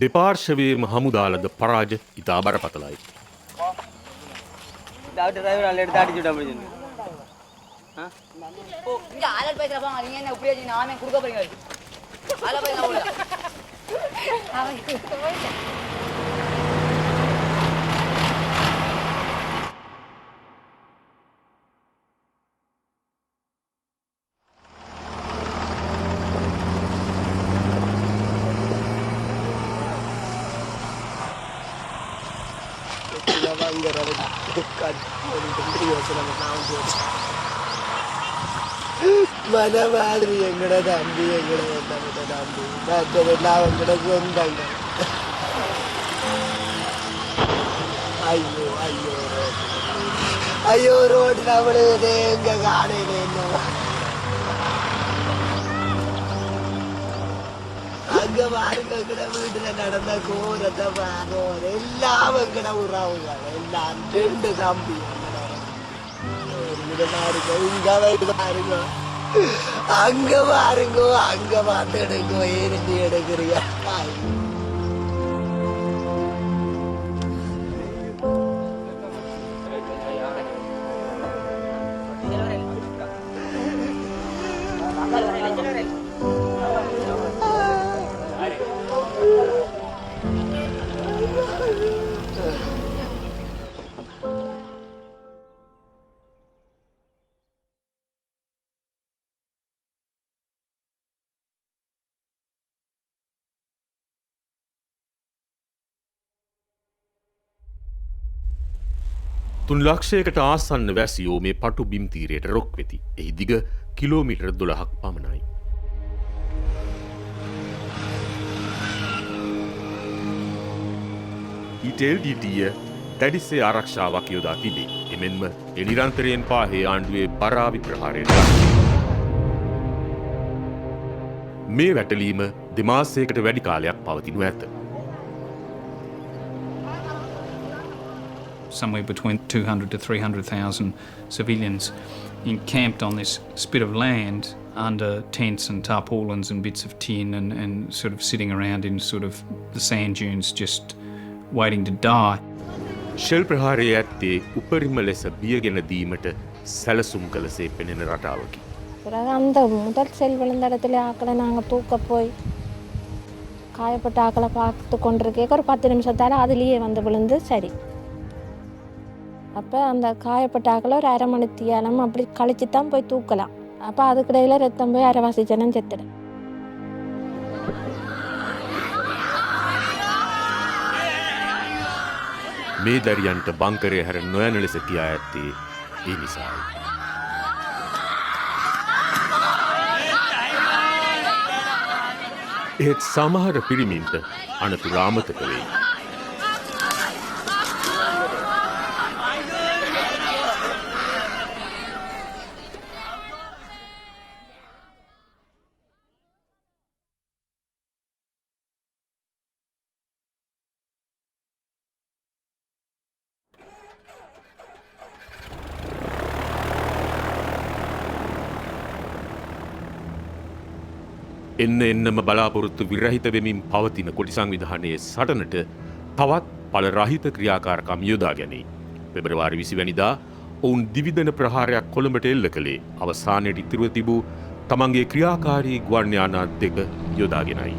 දෙපාර්ශවයේම හමුදාලද පරාජ ඉතා බරපතලයි. டாக்டர் டிரைவர் ஆள் எடுத்து அடிச்சுட்டா அப்படின்னு இங்க ஆளல் பேசுற போங்க நீங்க என்ன இப்படியே நாமே கொடுக்க போறீங்க ஆள போய் நான் போறேன் மன மாதிரி எங்கட தம்பி எங்கட தம்பி மற்றதெல்லாம் எங்கட சொந்தங்க ஐயோ ஐயோ ஐயோ ரோடு நம்மளுக்கு எங்க காடையில என்ன அங்க பாருங்க எங்கட வீட்டுல நடந்த கோரத்தை பாருங்க எல்லாம் எங்கட உறவுங்க எல்லாம் 2 தம்பி பாருங்க அங்க பாருங்க அங்க பார்த்து எடுங்க ஏறிஞ்சு எடுக்கிறீங்க තුන් ලක්ෂයකට ආසන්න වැසියෝ මේ පටු බිම් තීරයට රොක් වෙති. එහි දිග කිලෝමීටර් 12ක් පමණයි. ඊටල්ඩීටීය දැඩිසේ ආරක්ෂාවක් යොදා තිබේ. එමෙන්ම නිරන්තරයෙන් පාහේ ආණ්ඩුවේ බරාවි ප්‍රහාරයට මේ වැටලීම දෙමාසයකට වැඩි කාලයක් පවතිනු ඇත. Somewhere between 200 to 300,000 civilians encamped on this spit of land under tents and tarpaulins and bits of tin and sort of sitting around in sort of the sand dunes just waiting to die. Shell ප්‍රහාරයේ ඇත්තේ උපරිම ලෙස බියගෙන දීමට සැලසුම් කළසේ පෙනෙන රටාවකි. அந்த முதல் செல் விழுந்த இடத்துல ஆக்களை நாங்கள் தூக்க போய் காயப்பட்ட ஆக்களை பார்த்து கொண்டிருக்கேன் ஒரு 10 நிமிஷத்தால் அதுலேயே வந்து விழுந்து சரி. அப்போ அந்த காயப்பட்ட ஆக்களை ஒரு 1/2 மணி தியாலம் அப்படி கழிச்சு தான் போய் தூக்கலாம். அப்போ அதுக்கிடையில் ரத்தம் போய் அரைவாசி ஜனம் செத்துடும். මේ දරියන්ට බංකරය හැර නොයන ලෙස කියා ඇත්තේ ඒ නිසායි. ඒත් සමහර පිරිමින්ට අනතුරු අමතක වෙයි. එන්නම බලාපොරොත්තු විරහිත වෙමින් පවතින කොටි සංවිධානයේ සටනට තවත් පළ රහිත ක්‍රියාකාරකම් යොදා ගැනීම. පෙබරවාරි 20 වැනිදා ඔවුන් දිවිදෙන ප්‍රහාරයක් කොළඹට එල්ල කළේ අවසානයේ ඉතිරිව තිබූ තමන්ගේ ක්‍රියාකාරී ගුවන් යාන දෙක යොදාගෙනයි.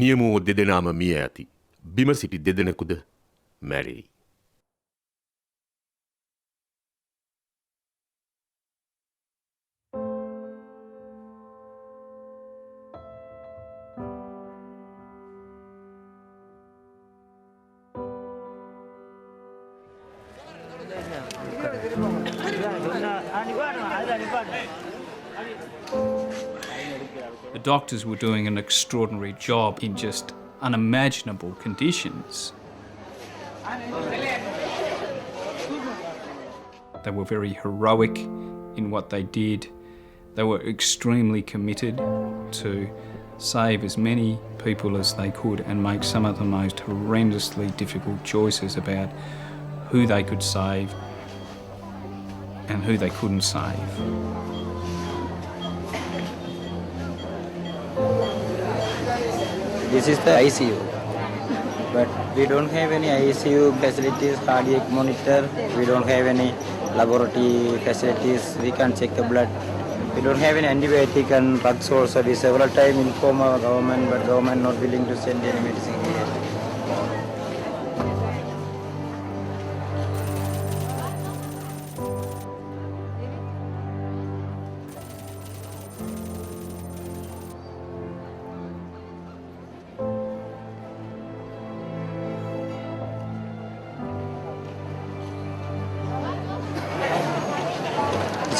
නියමෝ දෙදෙනාම මිය ඇති. බිම සිටි දෙදෙනෙකුද මැරෙයි. The doctors were doing an extraordinary job in just unimaginable conditions. They were very heroic in what they did. They were extremely committed to save as many people as they could and make some of the most horrendously difficult choices about who they could save and who they couldn't save. This is the ICU. But we don't have any ICU facilities, cardiac monitor. We don't have any laboratory facilities. We can't check the blood. We don't have any antibiotic and drugs also. We several times inform our government, but government not willing to send any medicine here.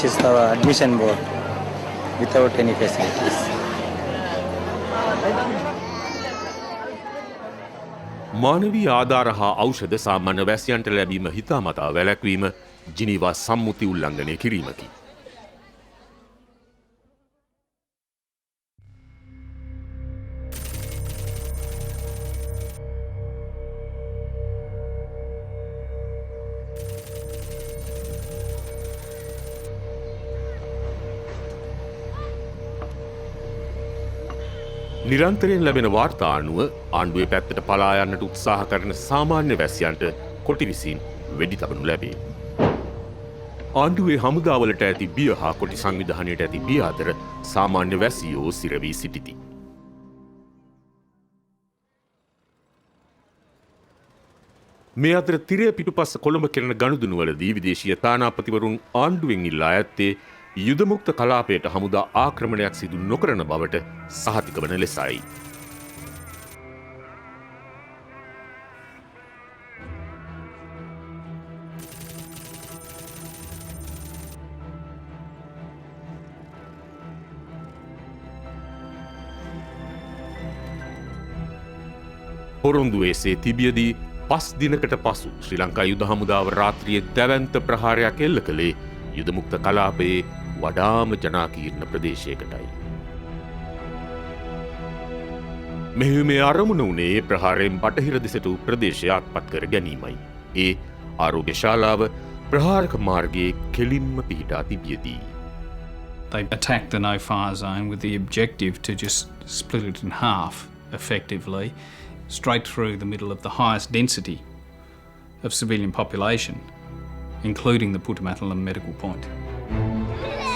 This is our admission board without any facilities. මානවී ආධාර හා ඖෂධ සාමාන්‍ය වැසියන්ට ලැබීම හිතාමතා වැළැක්වීම Geneva සම්මුති උල්ලංඝනය කිරීමකි. නිරන්තරයෙන් ලැබෙන වාර්තා අනුව ආණ්ඩුවේ පැත්තට පලා යන්නට උත්සාහ කරන සාමාන්‍ය වැසියන්ට කොටි විසින් වෙඩි තබනු ලැබේ. ආණ්ඩුවේ හමුදාවලට ඇති බිය හා කොටි සංවිධානයට ඇති බිය අතර සාමාන්‍ය වැසියෝ සිරවී සිටිති. මේ අතර තිරය පිටුපස්ස කොළඹ කෙරෙන ගනුදෙනුවලදී විදේශීය තානාපතිවරුන් ආණ්ඩුවෙන් ඉල්ලා ඇත්තේ යුදමුක්ත කලාපයට හමුදා ආක්‍රමණයක් සිදු නොකරන බවට සහතික වන ලෙසයි. පොරොන්දුවේසේ තිබියදී 5 දිනකට පසු ශ්‍රී ලංකා යුද හමුදාව රාත්‍රියේ දැවැන්ත ප්‍රහාරයක් එල්ල කළේ යුදමුක්ත කලාපයේ වඩාම ජනාකීර්ණ ප්‍රදේශයකටයි. මෙහිමේ අරමුණ වුණේ ප්‍රහාරයෙන් බටහිර දෙසට වූ ප්‍රදේශය අත්පත් කර ගැනීමයි. ඒ ආරෝග්‍ය ශාලාව ප්‍රහාරක මාර්ගයේ කෙලින්ම පිහිටා තිබියදී. They attacked the no-fire zone with the objective to just split it in half, effectively, straight through the middle of the highest density of civilian population, including the Putumattalam medical point.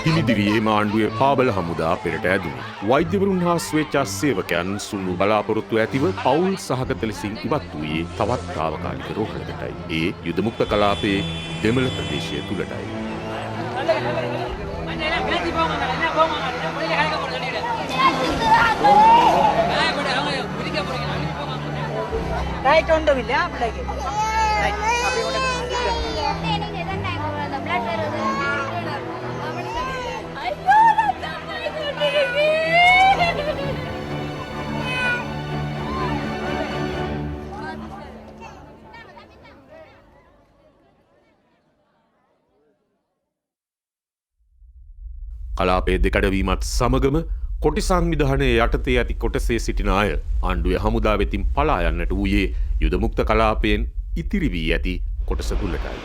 හිමිදිරියේ ආණ්ඩුවේ පාබල හමුදා පෙරට ඇදුණි. වෛද්‍යවරුන් හා ස්වේච්ඡා සේවකයන් සුළු බලාපොරොත්තු ඇතිව පවුල් සහගත ලෙසින් ඉවත් වූයේ තවත් තාවකාලික රෝහලකටයි. ඒ යුදමුක්ත කලාපයේ දෙමළ ප්‍රදේශය තුළටයි. Right on the will, like it. කලාපයේ දෙකඩවීමත් සමගම කොටි සංවිධානයේ යටතේ ඇති කොටසේ සිටින අය ආණ්ඩුවේ හමුදා වෙතින් පලා යන්නට වූයේ යුදමුක්ත කලාපයෙන් ඉතිරි වී ඇති කොටස තුළටයි.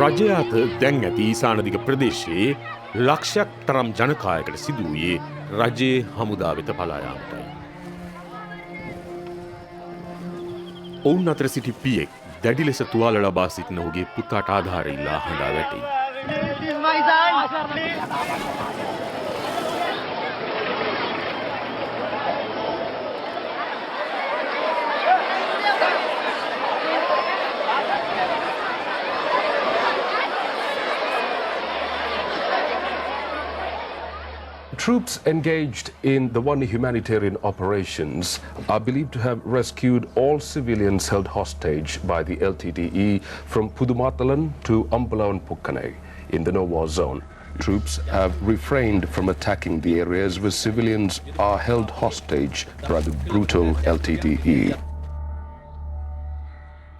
රජය අත දැන් ඇති ඊසානදිග ප්‍රදේශයේ ලක්ෂයක් තරම් ජනකායකට සිදු වූයේ රජයේ හමුදා වෙත පලා යාමටයි. ඔවුන් අතර සිටි පියෙක් දැඩි ලෙස තුවාල ලබා සිටින ඔහුගේ පුතාට ආධාර ඉල්ලා හඬා වැටෙයි. Troops engaged in the one humanitarian operations are believed to have rescued all civilians held hostage by the LTTE from Pudumattalam to Ambalawan Pukkanai in the no-war zone. Troops have refrained from attacking the areas where civilians are held hostage by the brutal LTTE.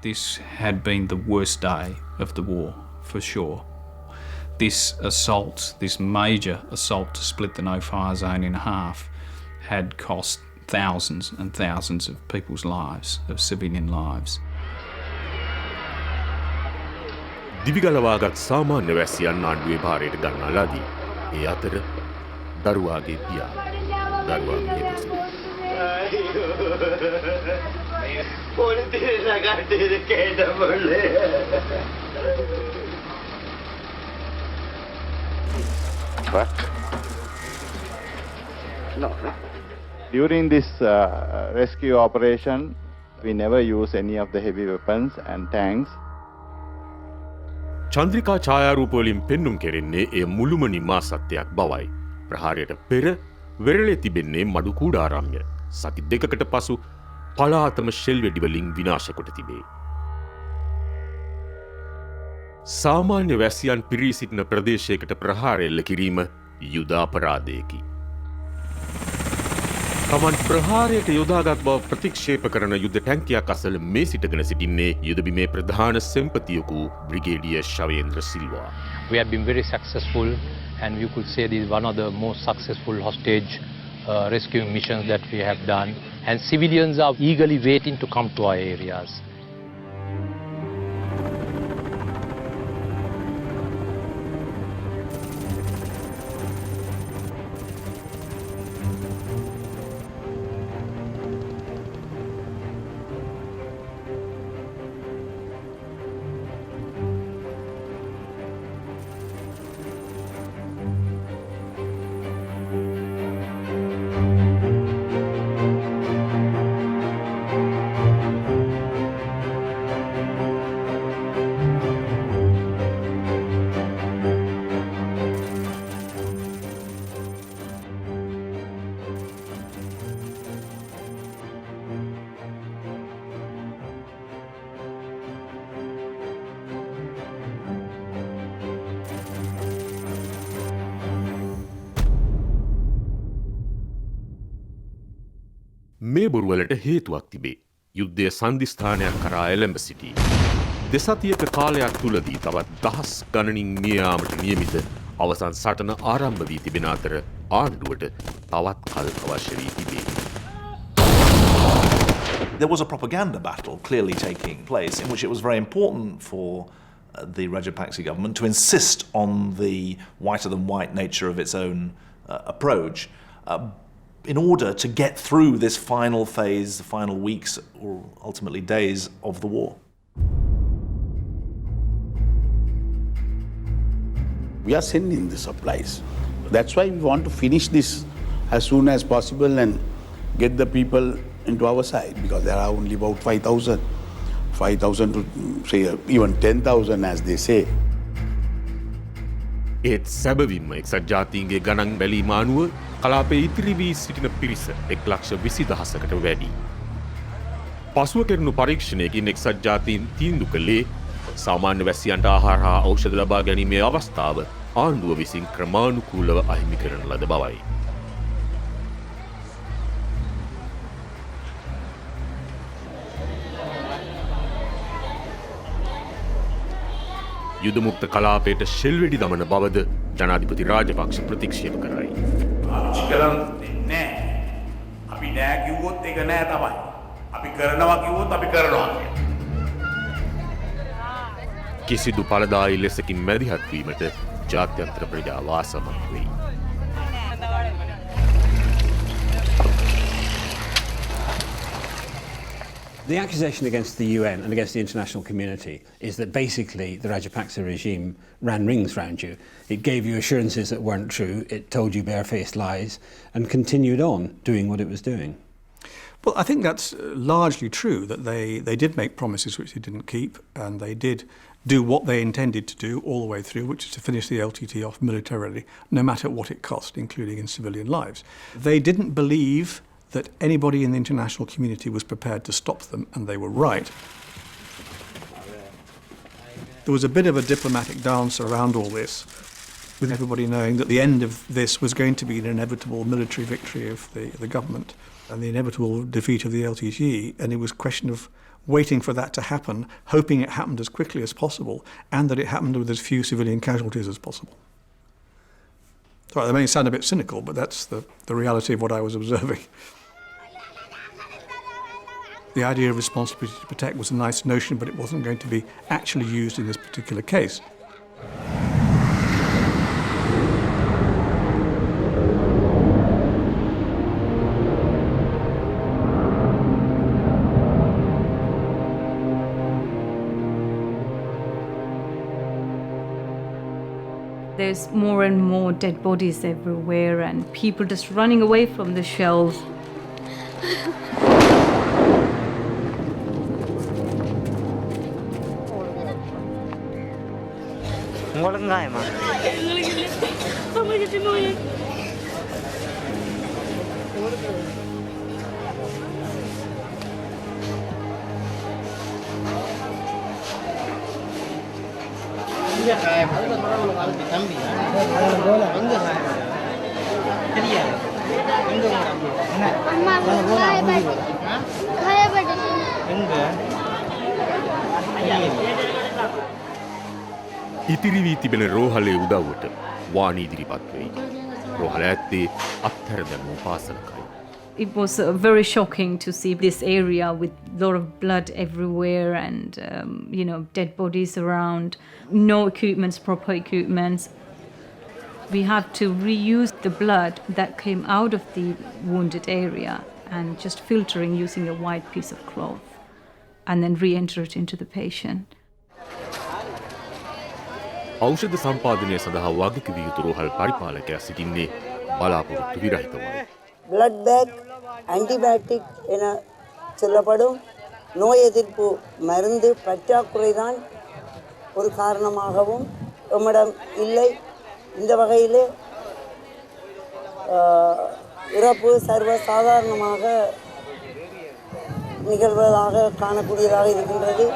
This had been the worst day of the war, for sure. This assault, this major assault to split the no-fire zone in half, had cost thousands and thousands of people's lives, of civilian lives. දිවිගලවාගත් සාමාන්‍ය වැසියන් ආණ්ඩුවේ භාරයට ගන්නා ලදී. ඒ අතර දරුවාගේ පියා දරුවා මිය ගොස් What? No. During this rescue operation, we never use any of the heavy weapons and tanks. Chandrika ඡායාරූපවලින් පෙන්නුම් කෙරෙන්නේ එය මුළුමනි මා සත්‍යයක් බවයි. ප්‍රහාරයට පෙර වෙරළේ තිබෙන්නේ මඩු කූඩාරම්ය. සති දෙකකට පසු පලාතම ෂෙල් වෙඩිවලින් විනාශ කොට තිබේ. සාමාන්‍ය වැසියන් පිරී සිටින ප්‍රදේශයකට ප්‍රහාර එල්ල කිරීම යුද අපරාධයකි. තමන් ප්‍රහාරයට යොදාගත් බව ප්‍රතික්ෂේප කරන යුද ටැංකියක් අසල මේ සිටගෙන සිටින්නේ යුදබිමේ ප්‍රධාන සෙම්පතියකු brigadier Shavendra Silva. We have been very successful, and you could say this is one of the most successful hostage rescuing missions that we have done, and civilians are eagerly waiting to come to our areas. මේ බොරුවලට හේතුවක් තිබේ. යුද්ධය සන්ධිස්ථානයක් කරා එළඹ සිටි. දෙසතියක කාලයක් තුලදී තවත් දහස් ගණනින් මිය යාමට නියමිත අවසන් සටන ආරම්භ වී තිබෙන අතර ආණ්ඩුවට තවත් කල් අවශ්‍ය වී තිබේ. There was a propaganda battle clearly taking place in which it was very important for the Rajapaksa government to insist on the whiter-than-white nature of its own approach in order to get through this final phase, the final weeks or ultimately days of the war. We are sending the supplies. That's why we want to finish this as soon as possible and get the people into our side, because there are only about 5,000 to say even 10,000 as they say. ඒත් සැබවින්ම එක්සත් ජාතීන්ගේ ගණන් බැලීම අනුව කලාපයේ ඉතිරි වී සිටින පිරිස 1,20,000කට වැඩි. පසුව කෙරෙනු පරීක්ෂණයකින් එක්සත් ජාතීන් තීන්දුව කළේ සාමාන්‍ය වැසියන්ට ආහාර හා ඖෂධ ලබා ගැනීමේ අවස්ථාව ආණ්ඩුව විසින් ක්‍රමානුකූලව අහිමි කරන ලද බවයි. යුදමුක්ත කලාපයට ෂෙල් වෙඩි දමන බවද ජනාධිපති රාජපක්ෂ ප්‍රතික්ෂේප කරයි. කරන් දෙන්නේ අපි නෑ කිව්වොත් ඒක නෑ තමයි. අපි කරනවා කිව්වොත් අපි කරනවා. කිසිදු පළදායි ලෙසකින් මැදිහත් වීමට ජාත්‍යන්තර ප්‍රජාව අසමත් වෙයි. The accusation against the UN and against the international community is that basically the Rajapaksa regime ran rings round you. It gave you assurances that weren't true, it told you barefaced lies, and continued on doing what it was doing. Well, I think that's largely true, that they did make promises which they didn't keep, and they did do what they intended to do all the way through, which is to finish the LTT off militarily, no matter what it cost, including in civilian lives. They didn't believe that anybody in the international community was prepared to stop them, and they were right. There was a bit of a diplomatic dance around all this, with everybody knowing that the end of this was going to be an inevitable military victory of the government and the inevitable defeat of the LTTE, and it was a question of waiting for that to happen, hoping it happened as quickly as possible, and that it happened with as few civilian casualties as possible. Sorry, that may sound a bit cynical, but that's the reality of what I was observing. The idea of responsibility to protect was a nice notion, but it wasn't going to be actually used in this particular case. There's more and more dead bodies everywhere and people just running away from the shells. ඉතිරි වී තිබෙන රෝහලේ උදව්වට වාණී ඉදිරිපත් වෙයි. රෝහල ඇත්තේ අත්හැර දැමූ පාසලකයි. It was very shocking to see this area with a lot of blood everywhere and, dead bodies around, no equipments, proper equipments. We have to reuse the blood that came out of the wounded area and just filtering using a white piece of cloth and then re-enter it into the patient. ඖෂධ සම්පාදනය සඳහා වගකිව යුතු රෝහල් පරිපාලකයා සිටින්නේ බලාපොරොත්තු විරහිතවයි. blood bag, antibiotic என சொல்லப்படும் நோய் எதிர்ப்பு மருந்து பற்றாக்குறைதான் ஒரு காரணமாகவும் நம்மிடம் இல்லை. இந்த வகையிலே இறப்பு சர்வ சாதாரணமாக நிகழ்வதாக காணக்கூடியதாக இருக்கின்றது.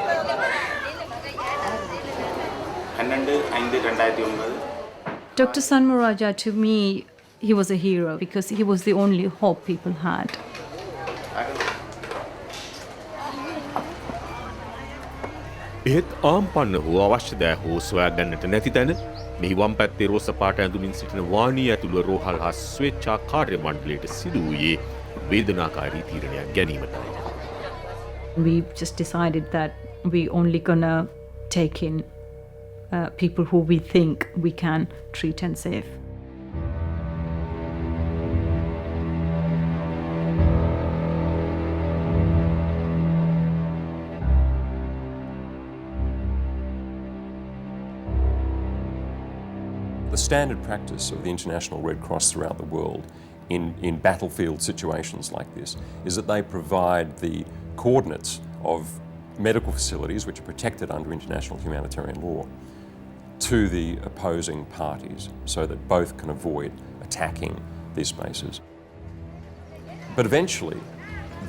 Dr. Sanmaraja, to me, he was a hero because he was the only hope people had. එහෙත් ආම්පන්න හෝ අවශ්‍ය දෑ හෝ සොයා ගන්නට නැති තැන මෙහි වම් පැත්තේ රෝස පාට ඇඳුමින් සිටින වාණී ඇතුළු රෝහල් හා ස්වේච්ඡා කාර්ය මණ්ඩලයට සිදු වූයේ වේදනාකාරී තීරණයක් ගැනීමටයි. We just decided that we only gonna take in people who we think we can treat and save. The standard practice of the International Red Cross throughout the world in battlefield situations like this is that they provide the coordinates of medical facilities which are protected under international humanitarian law to the opposing parties so that both can avoid attacking these spaces. But eventually,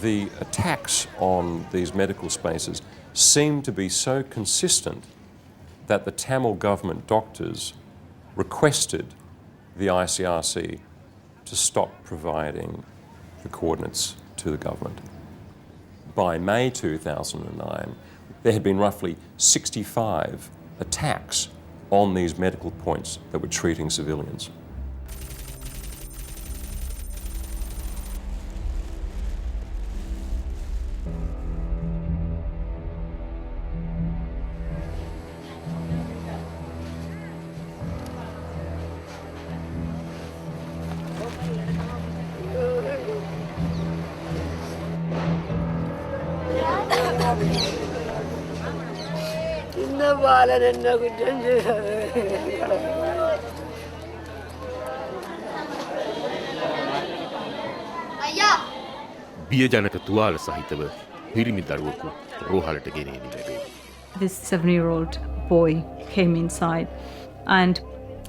the attacks on these medical spaces seem to be so consistent that the Tamil government doctors requested the ICRC to stop providing the coordinates to the government. By May 2009, there had been roughly 65 attacks on these medical points that were treating civilians. බියජනක තුවාල සහිතව පිරිමි දරුවෙකු රෝහලට ගෙනෙනු ලැබේ. This 7-year-old boy came inside and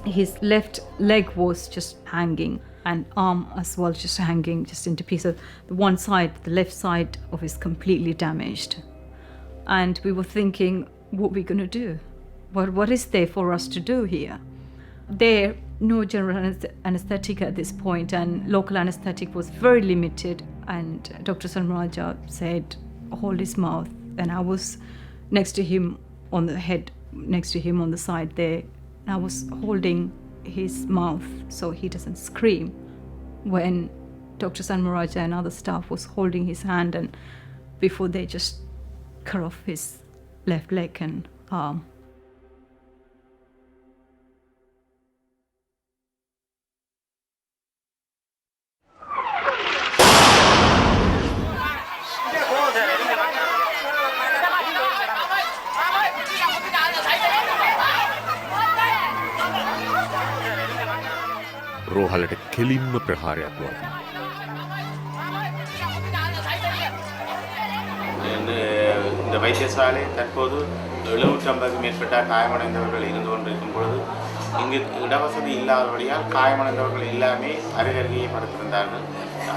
his left leg was just hanging and arm as well just hanging just into pieces. The one side, the left side of is completely damaged. And we were thinking, what are we going to do? What is there for us to do here? There, no general anesthetic at this point and local anesthetic was very limited. And Dr. Sanmaraja said, hold his mouth. And I was next to him on the head, next to him on the side there. And I was holding his mouth so he doesn't scream when Dr. Sanmaraja and other staff was holding his hand, and before they just cut off his left leg and arm. රෝහලට කෙලින්ම ප්‍රහාරයක් වදී. இந்த வைத்தியசாலை தற்போது 750 மேற்பட்ட காயமடைந்தவர்கள் இருந்து கொண்டிருக்கும் பொழுது இங்கு இடவசதி இல்லாதபடியால் காயமடைந்தவர்கள் எல்லாமே அருகருகே படுத்திருந்தார்கள்.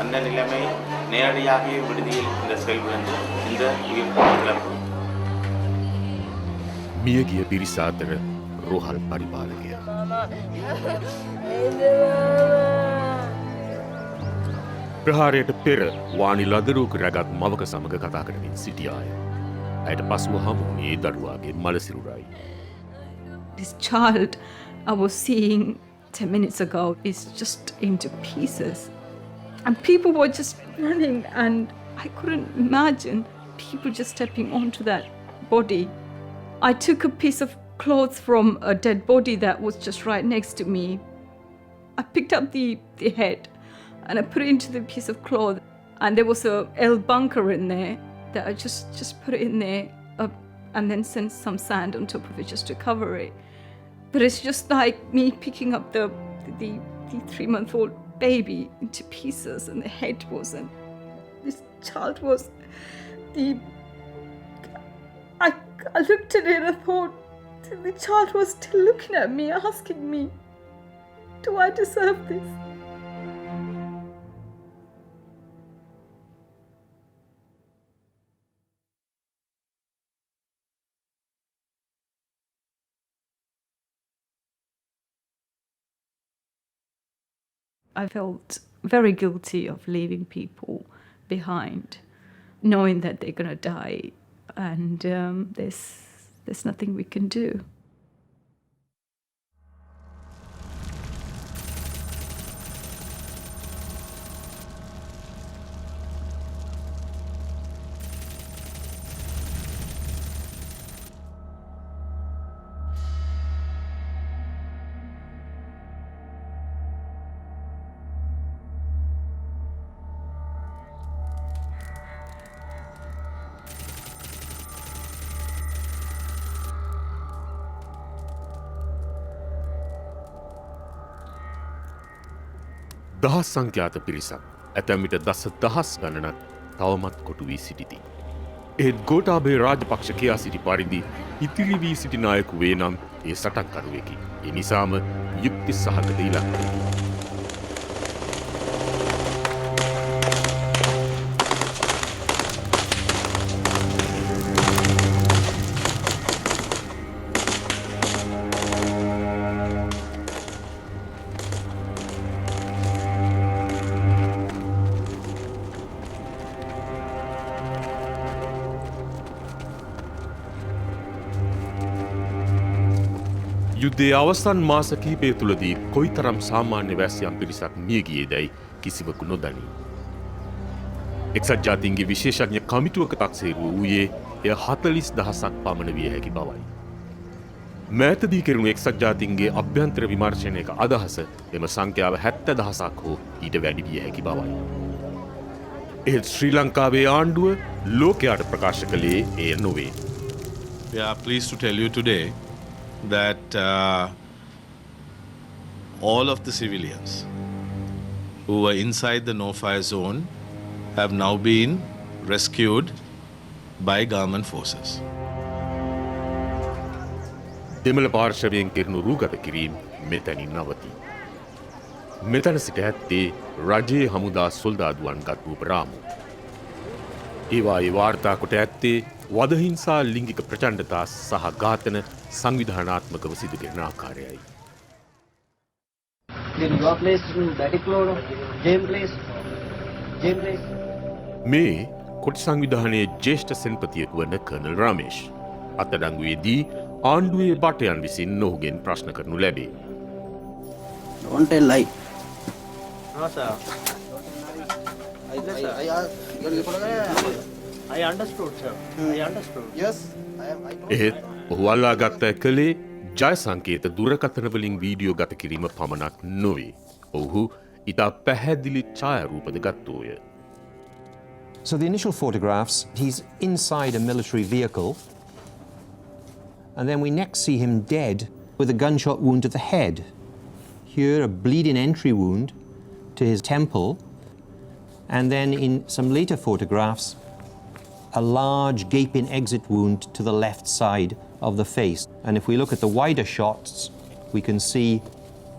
அந்த நிலைமை நேரடியாக விடுதியில் இந்த செயல்புரிந்து இந்த உயிர் இழப்பு. මියගිය පිරිස අතර රෝහල් පරිපාලකයා. ප්‍රහාරයට පෙර වානි ලදරුවක රැගත් මවක සමග කතා කරමින් සිටියාය. ඇයට පසුව හමුුණේ දරුවාගේ මලසිරුරයි. This child I was seeing 10 minutes ago is just into pieces. And people were just running, and I couldn't imagine people just stepping onto that body. I took a piece of clothes from a dead body that was just right next to me. I picked up the head and I put it into the piece of cloth, and there was a L bunker in there that I just put it in there and then sent some sand on top of it just to cover it. But it's just like me picking up the 3-month-old baby into pieces, and the head wasn't. This child was I looked at it and I thought, the child was still looking at me, asking me, do I deserve this? I felt very guilty of leaving people behind, knowing that they're going to die, and there's nothing we can do. දහස් සංඛ්‍යාත පිරිසක් ඇතැමිට දස දහස් ගණනක් තවමත් කොටු වී සිටිති. ඒත් ගෝඨාභය රාජපක්ෂ කියා සිටි පරිදි ඉතිරි වී සිටින අයෙකු වේ නම් ඒ සටන්කරුවෙකි. ඒ නිසාම යුක්ති සහගත ඉලක්කයකි. යුද්ධයේ අවසන් මාස කිහිපය තුළදී කොයිතරම් සාමාන්‍ය වැසියන් පිරිසක් මිය ගියේදැයි කිසිවකු නොදනී. එක්සත් ජාතීන්ගේ විශේෂඥ කමිටුවක තක්සේරුව වූයේ එය 40,000ක් පමණ විය හැකි බවයි. මෑතදී කෙරුණු එක්සත් ජාතීන්ගේ අභ්‍යන්තර විමර්ශනයක අදහස එම සංඛ්‍යාව 70,000ක් හෝ ඊට වැඩි විය හැකි බවයි. එහෙත් ශ්‍රී ලංකාවේ ආණ්ඩුව ලෝකයට ප්‍රකාශ කළේ එය නොවේ. We are pleased to tell you today that all of the civilians who were inside the no-fire zone have now been rescued by government forces. දෙමළ පාර්ශවයෙන් කෙරෙනු රූගත කිරීම මෙතැනින් නවතී. මෙතන සිට ඇත්තේ රජයේ හමුදා සොල්දාදුවන් ගත් වූ රාමු. ඒවායේ වාර්තා කොට ඇත්තේ වදහිංසා ලිංගික ප්‍රචණ්ඩතා සහ ඝාතන සංවිධානාත්මකව සිදු කෙරෙන ආකාරයයි. මේ කොටි සංවිධානයේ ජ්‍යෙෂ්ඨ සෙන්පතියෙකු වන කර්නල් රමේෂ් අත්අඩංගුවේදී ආණ්ඩුවේ බටයන් විසින් ඔහුගෙන් ප්‍රශ්න කරනු ලැබේ. Don't tell lie. No, sir. I understood, sir. I understood. Yes, එහෙත් ඔහු අල්ලාගත්ත කළේ ජය සංකේත දුරකථන වලින් වීඩියෝ ගත කිරීම පමණක් නොවේ. ඔහු ඉතා පැහැදිලි ඡායාරූපද ගත්තෝය. So the initial photographs, he's inside a military vehicle, and then we next see him dead with a gunshot wound to the head. Here, a bleeding entry wound to his temple, and then in some later photographs, a large gaping exit wound to the left side of the face. And if we look at the wider shots, we can see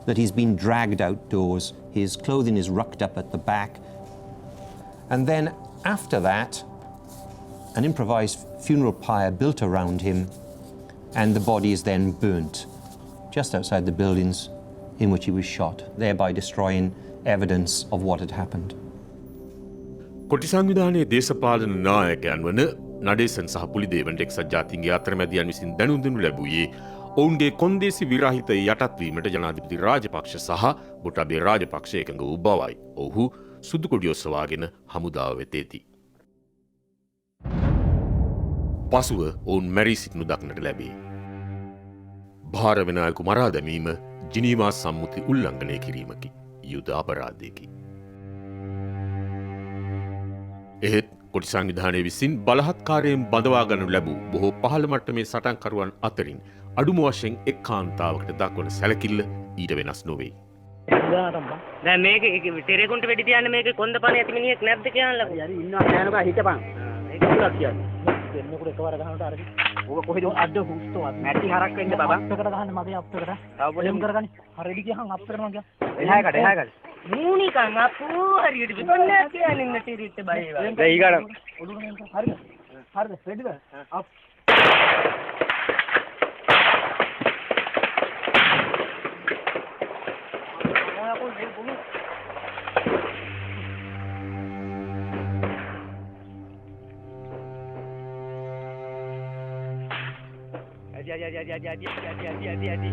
that he's been dragged outdoors. His clothing is rucked up at the back. And then after that, an improvised funeral pyre built around him, and the body is then burnt just outside the buildings in which he was shot, thereby destroying evidence of what had happened. කොටි සංවිධානයේ දේශපාලන නායකයන් වන නඩේසන් සහ පුලිදේවන්ට එක්සත් ජාතීන්ගේ අතරමැදියන් විසින් දැනුම් දෙනු ලැබුවේ ඔවුන්ගේ කොන්දේසි විරහිත යටත්වීමට ජනාධිපති රාජපක්ෂ සහ ගොටාබේ රාජපක්ෂ එකඟ වූ බවයි. ඔහු සුදු කොඩිය ඔසවාගෙන හමුදාව වෙත එති. පසුව ඔවුන් මැරී සිටිනු දක්නට ලැබේ. භාර වෙන අයෙකු මරා දැමීම ජිනීවා සම්මුති උල්ලංඝනය කිරීමකි. යුද අපරාධයකි. එහෙත් කොටි සංවිධානය විසින් බලහත්කාරයෙන් බඳවා ගනු ලැබූ බොහෝ පහළ මට්ටමේ සටන්කරුවන් අතරින් අඩුම වශයෙන් එක් කාන්තාවකට දක්වන සැලකිල්ල ඊට වෙනස් නොවේ. දැන් මේක ටෙරේකුන්ට වෙඩි තියන්න මේක කොන්දපණ ඇති මිනිහෙක් නැද්ද කියන්නලා. යරි ඉන්නවා කියනවා හිටපන්. මේක පුලක් කියන්නේ. දෙන්නකොට එකවර ගහනට අරගෙන. ඕක කොහෙද අඩ හුස්තෝ මැටි හරක් වෙන්න බබා. අප්පකට ගහන්න මගේ අප්පකට. තව පොඩ්ඩක් කරගන්න. හරිද කියහන් අප්ප කරනවා කියන්න. එහාකට. මූනිකන් අපෝ හරියට විපන්නේ කියන්නේ නැටිරිට බය වගේ. දැන් ඊගාඩම්. හරිද? රෙඩිද? Up. Adi.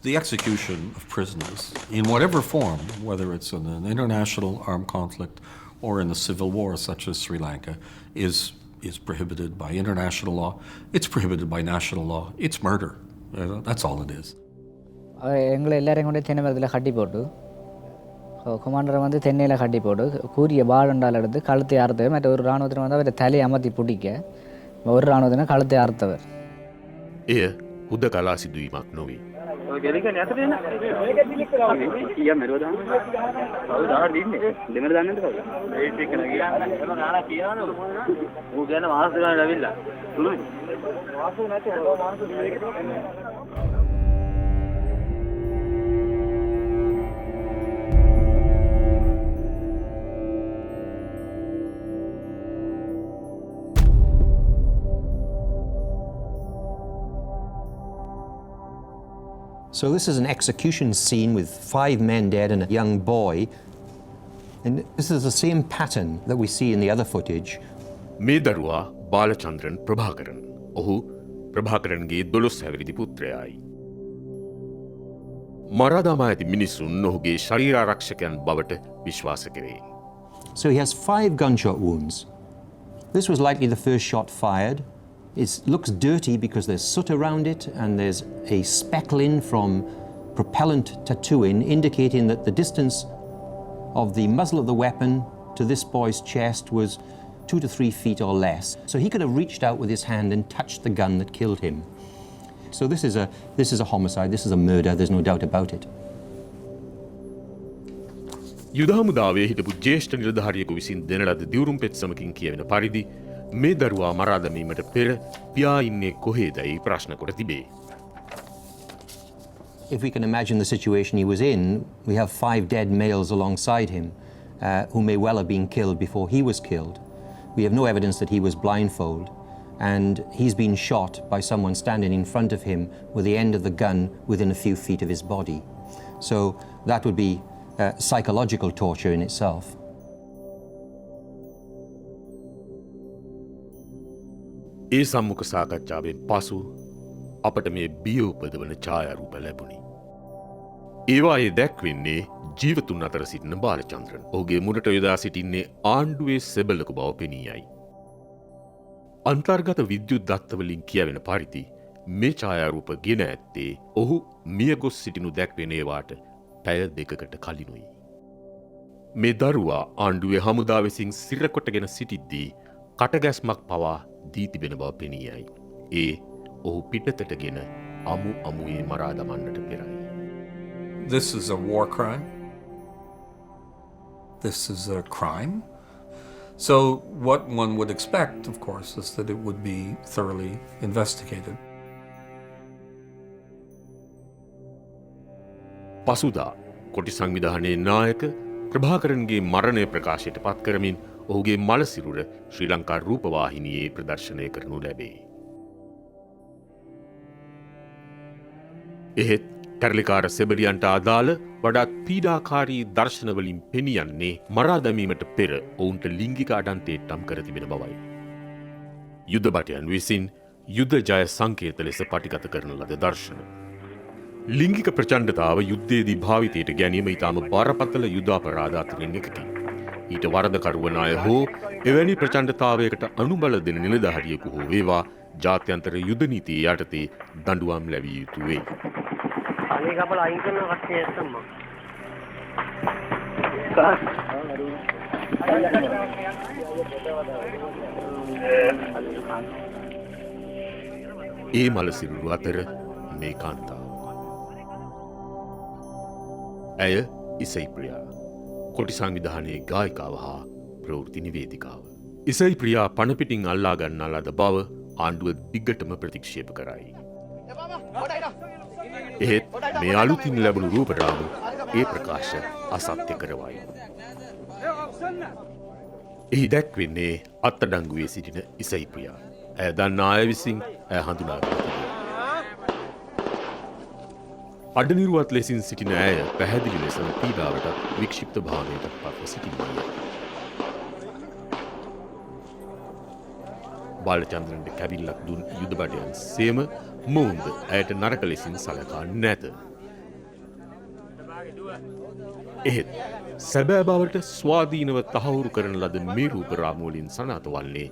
The execution of prisoners, in whatever form, whether it's in an international armed conflict or in a civil war such as Sri Lanka, is prohibited by international law. It's prohibited by national law. It's murder. That's all it is. எங்களை எல்லாரையும் கொண்டு தென்னை மரத்தில் கட்டி போட்டு கொமாண்டரை வந்து தென்னையில் கட்டி போட்டு கூரிய பாலண்டால் எடுத்து கழுத்தை அறுத்தவர் மற்ற ஒரு இராணுவத்தினர் வந்து அவரை தலையை அமர்த்தி பிடிக்க ஒரு இராணுவத்தினர் கழுத்தை அறுத்தவர். එය හුදකලා සිදුවීමක් නොවේ. So this is an execution scene with 5 men dead and a young boy. And this is the same pattern that we see in the other footage. මේ දරුවා බාලචන්ද්‍රන් ප්‍රභාකරන්. ඔහු ප්‍රභාකරන්ගේ 12 හැවිරිදි පුත්‍රයායි. මරාදමා ඇති මිනිසුන් ඔහුගේ ශරීරාරක්ෂකයන් බවට විශ්වාස කෙරේ. So he has 5 gunshot wounds. This was likely the first shot fired. It looks dirty because there's soot around it and there's a speckling from propellant tattooing indicating that the distance of the muzzle of the weapon to this boy's chest was 2 to 3 feet or less. So he could have reached out with his hand and touched the gun that killed him. So this is a homicide, this is a murder, there's no doubt about it. යුද හමුදාවේ හිටපු ජ්‍යෙෂ්ඨ නිලධාරියෙකු විසින් දෙන ලද දිවුරුම් පෙත්සමකින් කියවෙන පරිදි මේ දරුවා මරා දැමීමට පෙර පියා ඉන්නේ කොහේදයි ප්‍රශ්න කොට තිබේ. If we can imagine the situation he was in, we have 5 dead males alongside him who may well have been killed before he was killed. We have no evidence that he was blindfolded, and he's been shot by someone standing in front of him with the end of the gun within a few feet of his body. So that would be psychological torture in itself. ඒ සම්මුඛ සාකච්ඡාවෙන් පසු අපට මේ බිය උපදවන ඡායාරූප ලැබුණි. ඒවායේ දැක්වෙන්නේ ජීවතුන් අතර සිටින බාලචන්ද්‍රන්. ඔහුගේ මුරට යොදා සිටින්නේ ආණ්ඩුවේ සෙබළක බව පෙනී යයි. අන්තර්ගත විද්‍යුත් දත්තවලින් කියවෙන පරිදි මේ ඡායාරූප ගෙන ඇත්තේ ඔහු මියගොස් සිටිනු දැක්වෙන ඒවාට පැය 2කට කලිනුයි. මේ දරුවා ආණ්ඩුවේ හමුදා විසින් සිරකොටගෙන සිටිද්දී කටගැස්මක් පවා දී තිබෙන බව පෙනී යයි. ඒ ඔහු පිටතටගෙන අමු අමුවේ මරා දමන්නට පෙරයි. This is a war crime. This is a crime. So what one would expect, of course, is that it would be thoroughly investigated. පසුදා කොටි සංවිධානයේ නායක ප්‍රභාකරන්ගේ මරණය ප්‍රකාශයට පත් කරමින් ඔහුගේ මලසිරුර ශ්‍රී ලංකා රූපවාහිනියේ ප්‍රදර්ශනය කරනු ලැබේ. එහෙත් කැරලිකාර සෙබරියන්ට අදාළ වඩාත් පීඩාකාරී දර්ශනවලින් පෙනියන්නේ මරා දැමීමට පෙර ඔවුන්ට ලිංගික අඩන්තේට්ටම් කර තිබෙන බවයි. යුද භටයන් විසින් යුද ජය සංකේත ලෙස පටිගත කරන ලද දර්ශන. ලිංගික ප්‍රචණ්ඩතාව යුද්ධයේදී භාවිතයට ගැනීම ඉතාම බරපතල යුද අපරාධ අතරින් එකකි. ඊට වරදකරුවන අය හෝ එවැනි ප්‍රචණ්ඩතාවයකට අනුබල දෙන නිලධාරියෙකු හෝ වේවා ජාත්‍යන්තර යුද නීතිය යටතේ දඬුවම් ලැබිය යුතු වෙයි. අනේ කපල අයින් කරන කට්ටිය ඇත්තම්මා. ඒ මලසිරුරු අතර මේ කාන්තාව. ඇය ඉසයි ප්‍රියා. කොටි සංවිධානයේ ගායිකාව හා ප්‍රවෘත්ති නිවේදිකාව. ඉසයි ප්‍රියා පණපිටින් අල්ලා ගන්නා ලද බව ආණ්ඩුව දිගටම ප්‍රතික්ෂේප කරයි. එහෙත් මේ අලුතින් ලැබුණු රූපරාමු ඒ ප්‍රකාශ අසත්‍ය කරවයි. එහි දැක්වෙන්නේ අත්අඩංගුවේ සිටින ඉසයි ප්‍රියා. ඇය දන්නා අය විසින් ඇය හඳුනාගත තිබේ. අඩනිරුවත් ලෙසින් සිටින ඇය පැහැදිලි ලෙසම පීඩාවට වික්ෂිප්ත භාවයට පත්ව සිටින්නේ. බාලචන්ද්‍රන්ට කැවිල්ලක් දුන් යුද භටයන් සේම මොවුන්ද ඇයට නරක ලෙසින් සලකා නැත. එහෙත් සැබෑ බවට ස්වාධීනව තහවුරු කරන ලද මේ රූපරාමුවලින් සනාථ වන්නේ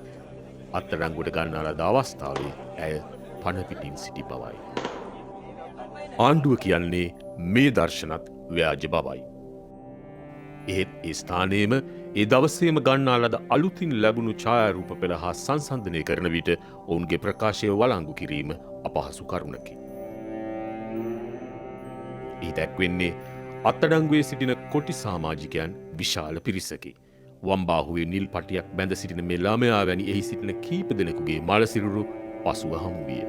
අත්අඩංගුවට ගන්නා ලද අවස්ථාවේ ඇය පණපිටින් සිටි බවයි. ආණ්ඩුව කියන්නේ මේ දර්ශනත් ව්‍යාජ බවයි. එහෙත් ඒ ස්ථානයේම ඒ දවසේම ගන්නා ලද අලුතින් ලැබුණු ඡායාරූප පෙළ හා සංසන්දනය කරන විට ඔවුන්ගේ ප්‍රකාශය වළංගු කිරීම අපහසු කරුණකි. ඒ දැක්වෙන්නේ අත්අඩංගුවේ සිටින කොටි සමාජිකයන් විශාල පිරිසකි. වම්බාහුවේ නිල් පටියක් බැඳ සිටින මේ ළමයා වැනි එහි සිටින කීප දෙනෙකුගේ මලසිරුරු පසුව හමු විය.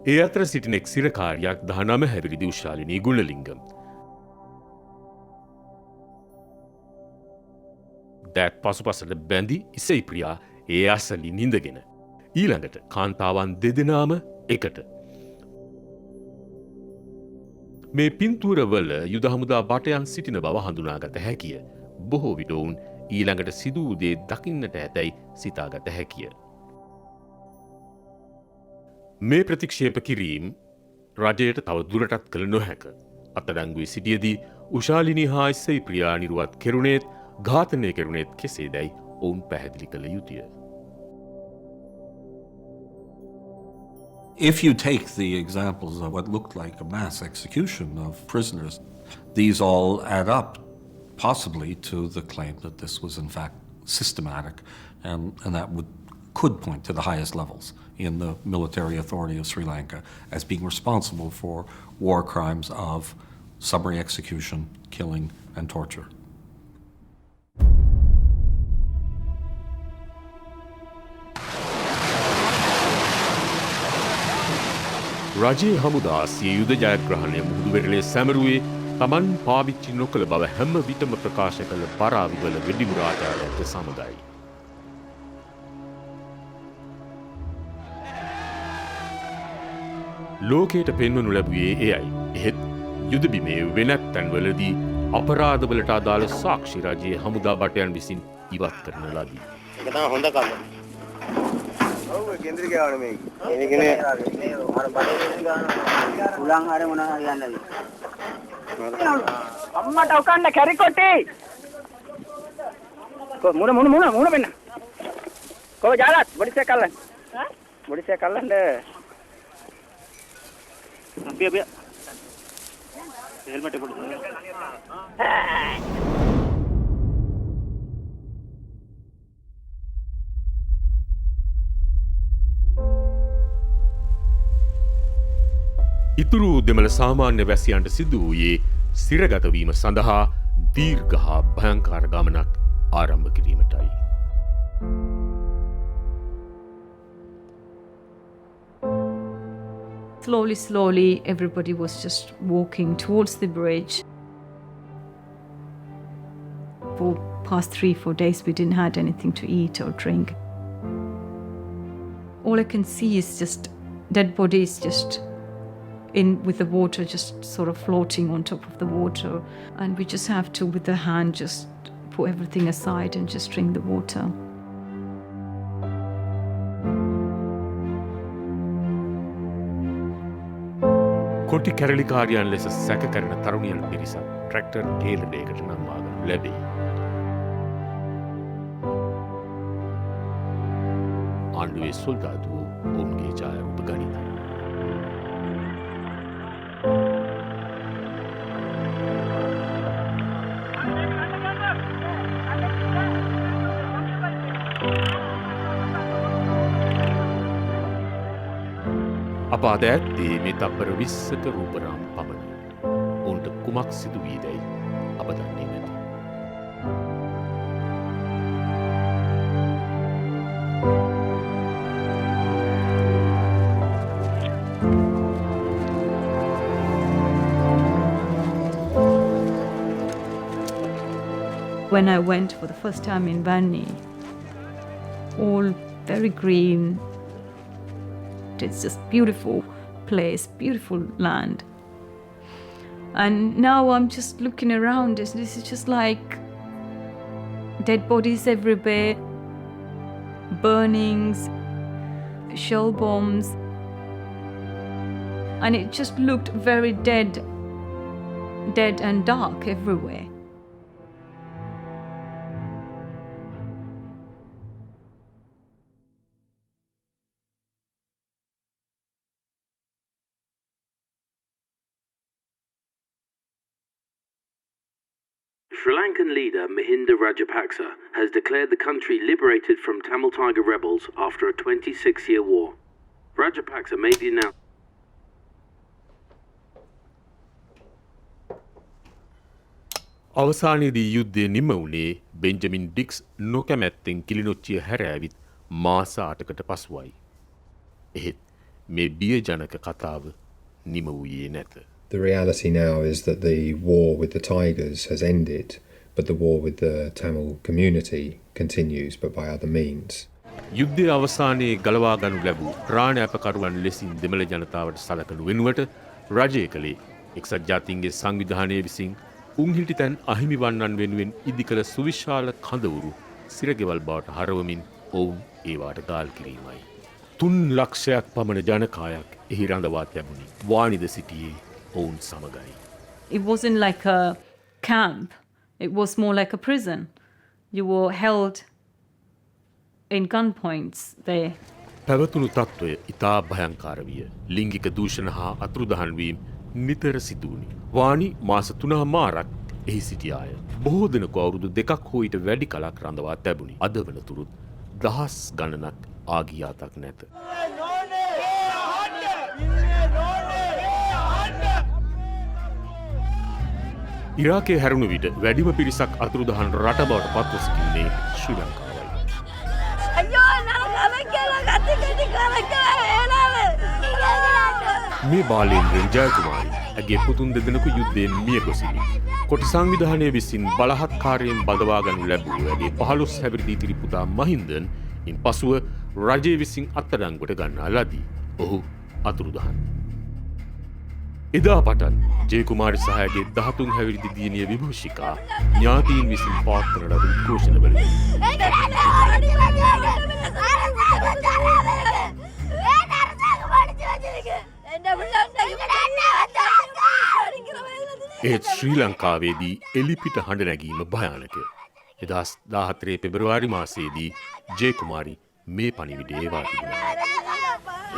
ඒ අතර සිටින එක් සිරකාරියක් 19 හැවිරිදි උශාලිනී ගුණලිංගම්. දෑත් පසුපසට බැඳි ඉසයි ප්‍රියා ඒ අසලින් ඉඳගෙන. ඊළඟට කාන්තාවන් දෙදෙනාම එකට. මේ පින්තූරවල යුද හමුදා භටයන් සිටින බව හඳුනාගත හැකිය. බොහෝ විට ඔවුන් ඊළඟට සිදු වූ දේ දකින්නට ඇතැයි සිතාගත හැකිය. මේ ප්‍රතික්ෂේප කිරීම රජයට තව දුරටත් කළ නොහැක. අත්අඩංගුවේ සිටියදී උශාලිනී හා ඉසයි ප්‍රියා නිරුවත් කෙරුණේත් ඝාතනය කෙරුණේත් කෙසේදැයි ඔවුන් පැහැදිලි කළ යුතුය. If you take the examples of what looked like a mass execution of prisoners, these all add up possibly to the claim that this was in fact systematic, and that could point to the highest levels in the military authority of Sri Lanka as being responsible for war crimes of summary execution, killing, and torture. රජයේ හමුදා සිය යුද ජයග්‍රහණය මුහුදු වෙරළේ සැමරුවේ තමන් පාවිච්චි නොකළ බව හැම විටම ප්‍රකාශ කළ පරාවිවල වෙඩිමුරාචාරයට සමගයි. ලෝකයට පෙන්වනු ලැබුවේ එයයි. එහෙත් යුද බිමේ වෙනත් තැන්වලදී අපරාධවලට අදාළ සාක්ෂි රජයේ හමුදා බටයන් විසින් ඉවත් කරන ලදී. ඒක තමයි හොඳ කම. ඔව් කේන්ද්‍රික ගාන මේක. ඒකනේ අර බඩේ ගාන උලන් හරි මොනවා හරි යන්නද. අම්මට උකන්න කැරිකොටි. මුණ මෙන්න. කොහොම ජාලත් බොඩිසෙක් අල්ලන්න. බොඩිසෙක් අල්ලන්න. අපිය හෙල්මට් එක පොඩි. ඉතුරු දෙමළ සාමාන්‍ය වැසියන්ට සිදු වූයේ සිරගත වීම සඳහා දීර්ඝ හා භයංකාර ගමනක් ආරම්භ කිරීමටයි. Slowly, everybody was just walking towards the bridge. For past 3-4 days, we didn't had anything to eat or drink. All I can see is just dead bodies just in with the water, just sort of floating on top of the water. And we just have to, with the hand, just put everything aside and just drink the water. කොටි කැරලිකාරයන් ලෙස සැක කරන තරුණියන් පිරිසක් tractor කේන්ද්‍රයකට නම්වාගනු ලැබේ. ආණ්ඩුවේ සොල්දාදුවෝ ඔවුන්ගේ ඡායාරූප ගනිති. අප අද ඇත්තේ මේ තප්පර 20ක රූපරාම පමණි. ඔවුන්ට කුමක් සිදු වීදැයි අප දන්නේ නැත. When I went for the first time in Vanni, all very green. It's just beautiful place, beautiful land. And now I'm just looking around. This is just like dead bodies everywhere, burnings, shell bombs. And it just looked very dead and dark everywhere. Sri Lankan leader Mahinda Rajapaksa has declared the country liberated from Tamil Tiger rebels after a 26-year war. Rajapaksa made the announcement. අවසානයේදී යුද්ධය නිම වුණේ Benjamin ඩික්ස් නොකැමැත්තෙන් Kilinochchi හැර ඇවිත් මාස 8කට පසුවයි. එහෙත් මේ බියජනක කතාව නිම වූයේ නැත. The reality now is that the war with the Tigers has ended, but the war with the Tamil community continues, but by other means. යුද්ධය අවසානයේ ගලවා ගනු ලැබූ ප්‍රාණාපකරුවන් ලෙසින් දෙමළ ජනතාවට සලකනු වෙනුවට රජය කළේ එක්සත් ජාතීන්ගේ සංවිධානය විසින් උන්හිටිතැන් අහිමි වන්නන් වෙනුවෙන් ඉදිකළ සුවිශාල කඳවුරු සිරගෙවල් බවට හරවමින් ඔවුන් ඒවාට ගාල් කිරීමයි. 3 ලක්ෂයක් පමණ ජනකායක් එහි රඳවා තිබුණි. වානිද සිටියේ ඔවුන් සමගයි. It wasn't like a camp. It was more like a prison. You were held in gunpoints there. පැවතුණු තත්ත්වය ඉතා භයංකාර විය. ලිංගික දූෂණ හා අතුරුදහන් වීම නිතර සිදුවුණි. වානි මාස 3මාරක් එහි සිටියාය. බොහෝ දෙනෙකු අවුරුදු 2ක් හෝ ඊට වැඩි කලක් රඳවා තිබුණි. අද වනතුරුත් දහස් ගණනක් ආගියාතක් නැත. ඉරාකයේ හැරුණු විට වැඩිම පිරිසක් අතුරුදහන් රට බවට පත්ව සිටින්නේ ශ්‍රී ලංකාවයි. මේ බාලේන්ද්‍රන් ජයකුමාරි ඇගේ පුතුන් දෙදෙනෙකු යුද්ධයෙන් මිය ගොසිනි. කොටි සංවිධානය විසින් බලහත්කාරයෙන් බඳවා ගනු ලැබූ ඇගේ 15 හැවිරිදි ඉතිරි පුතා මහින්දන් ඉන් පසුව රජය විසින් අත්අඩංගුවට ගන්නා ලදී. ඔහු අතුරුදහන්. එදා පටන් ජයකුමාරි සහ ඇගේ 13 හැවිරිදි දියණිය විභූෂිකා ඥාතීන් විසින් පවත්වන ලද උද්ඝෝෂණවලදී ඒත් ශ්‍රී ලංකාවේදී එලිපිට හඬ නැගීම භයානක. 2014 පෙබරවාරි මාසයේදී ජයකුමාරි මේ පණිවිඩය එවා තිබුණා.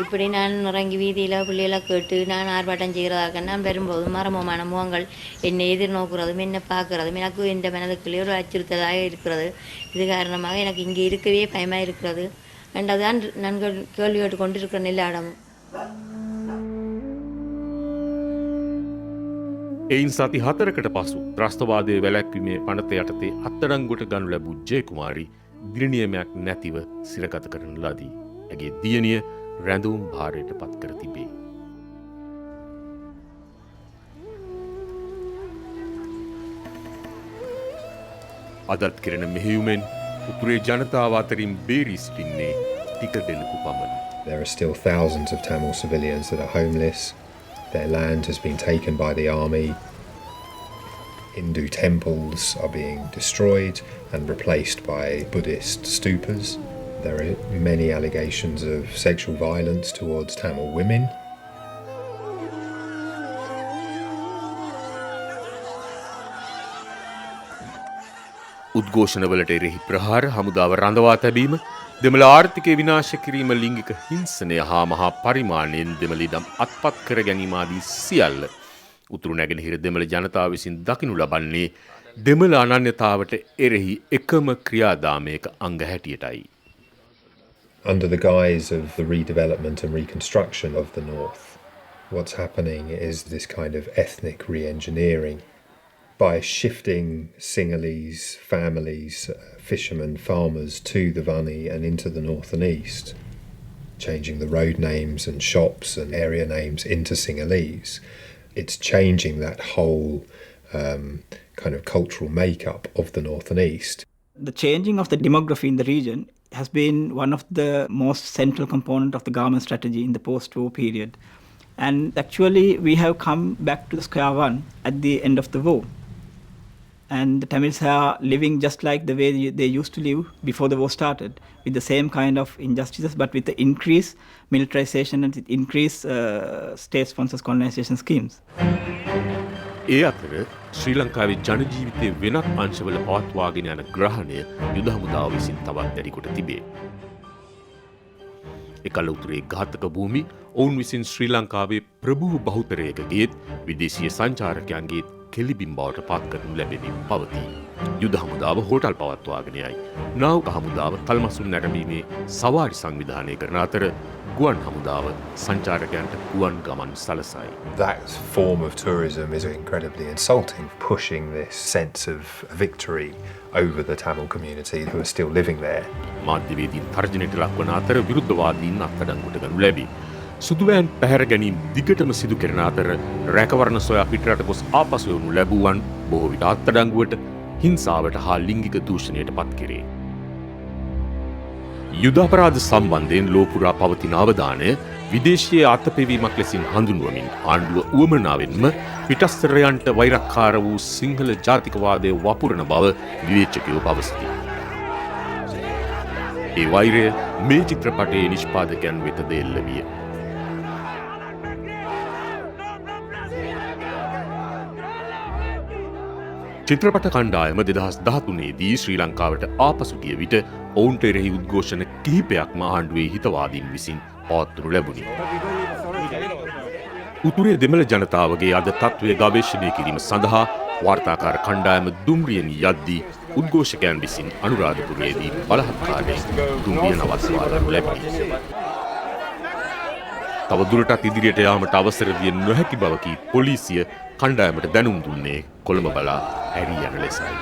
இப்படி நான் இறங்கி வீதியில் பிள்ளைகளை கேட்டு நான் ஆர்ப்பாட்டம் செய்கிறதாக நான் வரும்போது மரமமான முகங்கள் என்னை எதிர்நோக்கிறதும் என்னை பார்க்கறதும் எனக்கு இந்த மனதுக்குள்ளே ஒரு அச்சுறுத்தலாக இருக்கிறது. இது காரணமாக எனக்கு இங்கே இருக்கவே பயமாக இருக்கிறது. ரெண்டாவதுதான் நான் கேள்வி கேட்டு கொண்டிருக்கிறேன் எல்லா இடமும். එයින් සති 4කට පසු ත්‍රස්තවාදයේ වැළැක්වීමේ පනත යටතේ අත්අඩංගුවට ගනු ලැබූ ජයකුමාරි දිරිනියමක් නැතිව සිරගත කරන ලදී. ඇගේ දියණිය රැඳවුම් භාරයට පත් කර තිබේ. අදත් කෙරෙන මෙහෙයුමෙන් උතුරේ ජනතාව අතරින් බේරී සිටින්නේ ටික දෙනෙකු පමණි. There are still thousands of Tamil civilians that are homeless. Their land has been taken by the army. Hindu temples are being destroyed and replaced by Buddhist stupas. There are many allegations of sexual violence towards Tamil women. උද්ඝෝෂණවලට එරෙහි ප්‍රහාර හමුදාව රඳවා තැබීම දෙමළ ආර්ථිකය විනාශ කිරීම ලිංගික හිංසනය හා මහා පරිමාණයෙන් දෙමළ ඉඩම් අත්පත් කර ගැනීම ආදී සියල්ල උතුරු නැගෙනහිර දෙමළ ජනතාව විසින් දකිනු ලබන්නේ දෙමළ අනන්‍යතාවට එරෙහි එකම ක්‍රියාදාමයක අංග හැටියටයි. Under the guise of the redevelopment and reconstruction of the North, what's happening is this kind of ethnic re-engineering by shifting Sinhalese families, fishermen, farmers to the Vani and into the north and east, changing the road names and shops and area names into Sinhalese. It's changing that whole kind of cultural makeup of the north and east. The changing of the demography in the region has been one of the most central component of the government strategy in the post-war period. And actually we have come back to the square one at the end of the war. And the Tamils are living just like the way they used to live before the war started, with the same kind of injustices, but with the increased militarization and increased state-sponsored colonization schemes. ඒ අතර ශ්‍රී ලංකාවේ ජන ජීවිතයේ වෙනත් අංශවල පවත්වාගෙන යන ග්‍රහණය යුද හමුදාව විසින් තවත් දැඩි කොට තිබේ. එකල උතුරේ ඝාතක භූමි ඔවුන් විසින් ශ්‍රී ලංකාවේ ප්‍රභූ බහුතරයකගේත් විදේශීය සංචාරකයන්ගේ කෙලිබිම් බවට පත් කරනු ලැබෙමින් පවතී. යුද හමුදාව හෝටල් පවත්වාගෙන යයි. නාවික හමුදාව කල්මසුන් නැරඹීමේ සවාරි සංවිධානය කරන අතර ගුවන් හමුදාව සංචාරකයන්ට ගුවන් ගමන් සලසයි. That form of tourism is incredibly insulting, pushing this sense of victory over the Tamil community who are still living there. මාධ්‍යවේදීන් තර්ජනයට ලක්වන අතර විරුද්ධවාදීන් අත්අඩංගුවට ගනු ලැබේ. සුදුවෑන් පැහැර ගැනීම දිගටම සිදු කරන අතර රැකවරණ සොයා පිටරට ගොස් ආපසු යවනු ලැබුවන් බොහෝ විට අත්අඩංගුවට හිංසාවට හා ලිංගික දූෂණයට පත් කෙරේ. යුද අපරාධ සම්බන්ධයෙන් ලෝපුරා පවතින අවධානය විදේශීය අත්පෙවීමක් ලෙසින් හඳුන්වමින් ආණ්ඩුව උවමනාවෙන්ම පිටස්තරයන්ට වෛරක්කාර වූ සිංහල ජාතිකවාදය වපුරන බව විවේචකයෝ පවසති. ඒ වෛරය මේ චිත්‍රපටයේ නිෂ්පාදකයන් වෙතද එල්ල විය. චිත්‍රපට කණ්ඩායම 2013දී ශ්‍රී ලංකාවට ආපසු ගිය විට ඔවුන්ට එරෙහි උද්ඝෝෂණ කිහිපයක්ම ආණ්ඩුවේ හිතවාදීන් විසින් පවත්වනු ලැබුණි. උතුරේ දෙමළ ජනතාවගේ අද තත්ත්වය ගවේෂණය කිරීම සඳහා වාර්තාකාර කණ්ඩායම දුම්රියෙන් යද්දී උද්ඝෝෂකයන් විසින් අනුරාධපුරයේදී බලහත්කාරයෙන් දුම්රිය නවත්වා ගනු ලැබුණි. තවදුරටත් ඉදිරියට යාමට අවසර දිය නොහැකි බවකි පොලිසිය කණ්ඩායමට දැනුම් දුන්නේ කොළඹ බලා ඇරී යන ලෙසයි.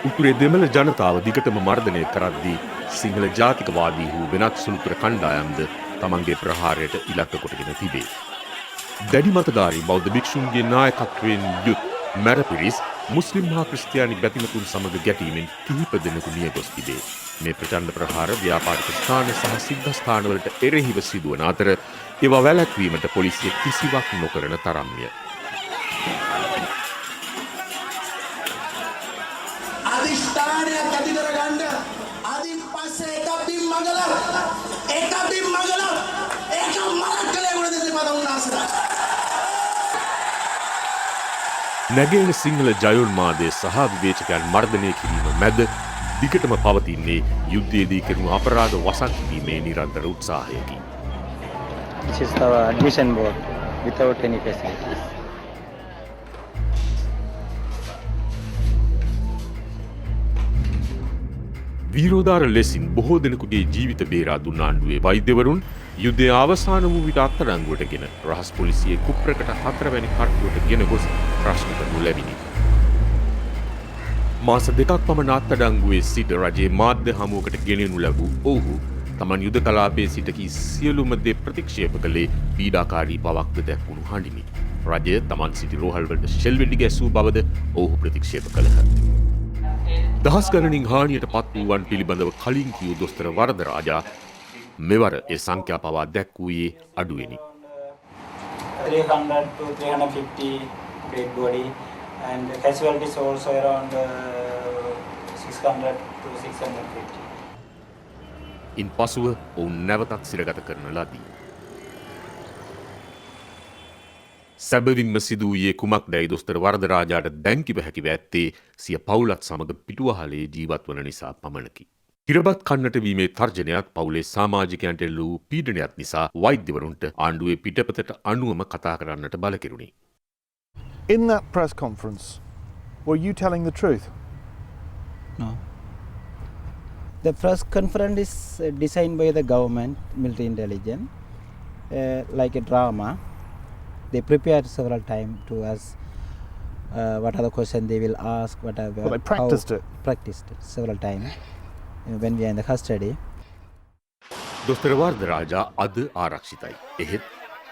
උතුරේ දෙමළ ජනතාව දිගටම මර්ධනය කරද්දී සිංහල ජාතිකවාදී වූ වෙනත් සුළුතර කණ්ඩායම්ද තමන්ගේ ප්‍රහාරයට ඉලක්ක කොටගෙන තිබේ. දැඩි මතධාරී බෞද්ධ භික්ෂුන්ගේ නායකත්වයෙන් යුත් මැර පිරිස් මුස්ලිම් හා ක්‍රිස්තියානි බැතිමතුන් සමග ගැටීමෙන් කිහිප දෙනෙකු මිය ගොස් තිබේ. මේ ප්‍රචණ්ඩ ප්‍රහාර ව්‍යාපාරික ස්ථාන සහ සිද්ධස්ථානවලට එරෙහිව සිදුවන අතර ඒවා වැළැක්වීමට පොලිසිය කිසිවක් නොකරන තරම්ය. අධිෂ්ඨානයක් ඇති කරගන්න අදින් පස්සේ එක බිම් මගලා ඒක මරක්කලේ වුණ දෙන්නේ මම උන්නාසලා නැගෙන සිංහල ජයෝන්මාදය සහ විවේචකයන් මර්ධනය කිරීම මැද දිගටම පවතින්නේ යුද්ධයේදී කෙරුණු අපරාධ වසන් කිරීමේ නිරන්තර උත්සාහයකි. This is our admission board without any facilities. වීරෝදාර ලෙසින් බොහෝ දෙනෙකුගේ ජීවිත බේරා දුන් ආණ්ඩුවේ වෛද්‍යවරුන් යුද්ධය අවසාන වූ විට අත්අඩංගුවටගෙන රහස් පොලිසියේ කුප්‍රකට 4 වැනි කට්ටුවට ගෙන ගොස් ප්‍රශ්න කරනු ලැබිනි. මාස 2ක් පමණ අත්අඩංගුවේ සිට රජයේ මාධ්‍ය හමුවකට ගෙනෙනු ලැබූ ඔවුහු තමන් යුද කලාපයේ සිට කී සියලුම දේ ප්‍රතික්ෂේප කළේ පීඩාකාරී බවක්ද දැක්වුණු හඬිනි. රජය තමන් සිටි රෝහල්වලට ෂෙල් වෙඩි ගැසූ බවද ඔවුහු ප්‍රතික්ෂේප කළහ. දහස් ගණනින් හානියට පත් වූවන් පිළිබඳව කලින් කියූ දොස්තර වරදරාජා මෙවර ඒ සංඛ්‍යා පවා දැක්වූයේ අඩුවෙනි. 300 to 350 dead body and casualties also around 600 to 650. ඉන් පසුව ඔවුන් නැවතත් සිරගත කරන ලදී. සැබවින්ම සිදු වූයේ කුමක්දැයි දොස්තර වරදරාජාට දැන් කිව හැකිව ඇත්තේ සිය පවුලත් සමග පිටුවහලේ ජීවත් වන නිසා පමණකි. හිරබත් කන්නට වීමේ තර්ජනයත් පවුලේ සමාජිකයන්ට එල්ල වූ පීඩනයත් නිසා වෛද්‍යවරුන්ට ආණ්ඩුවේ පිටපතට අනුවම කතා කරන්නට බල කෙරුණි. In that press conference, were you telling the truth? No. The press conference is designed by the government, military intelligence, like a drama. They prepared several times to ask what are the questions they will ask, whatever. Well, they practiced it. Practiced it several times when we are in the custody. දොස්තර වරදරාජා අද ආරක්ෂිතයි. එහෙත්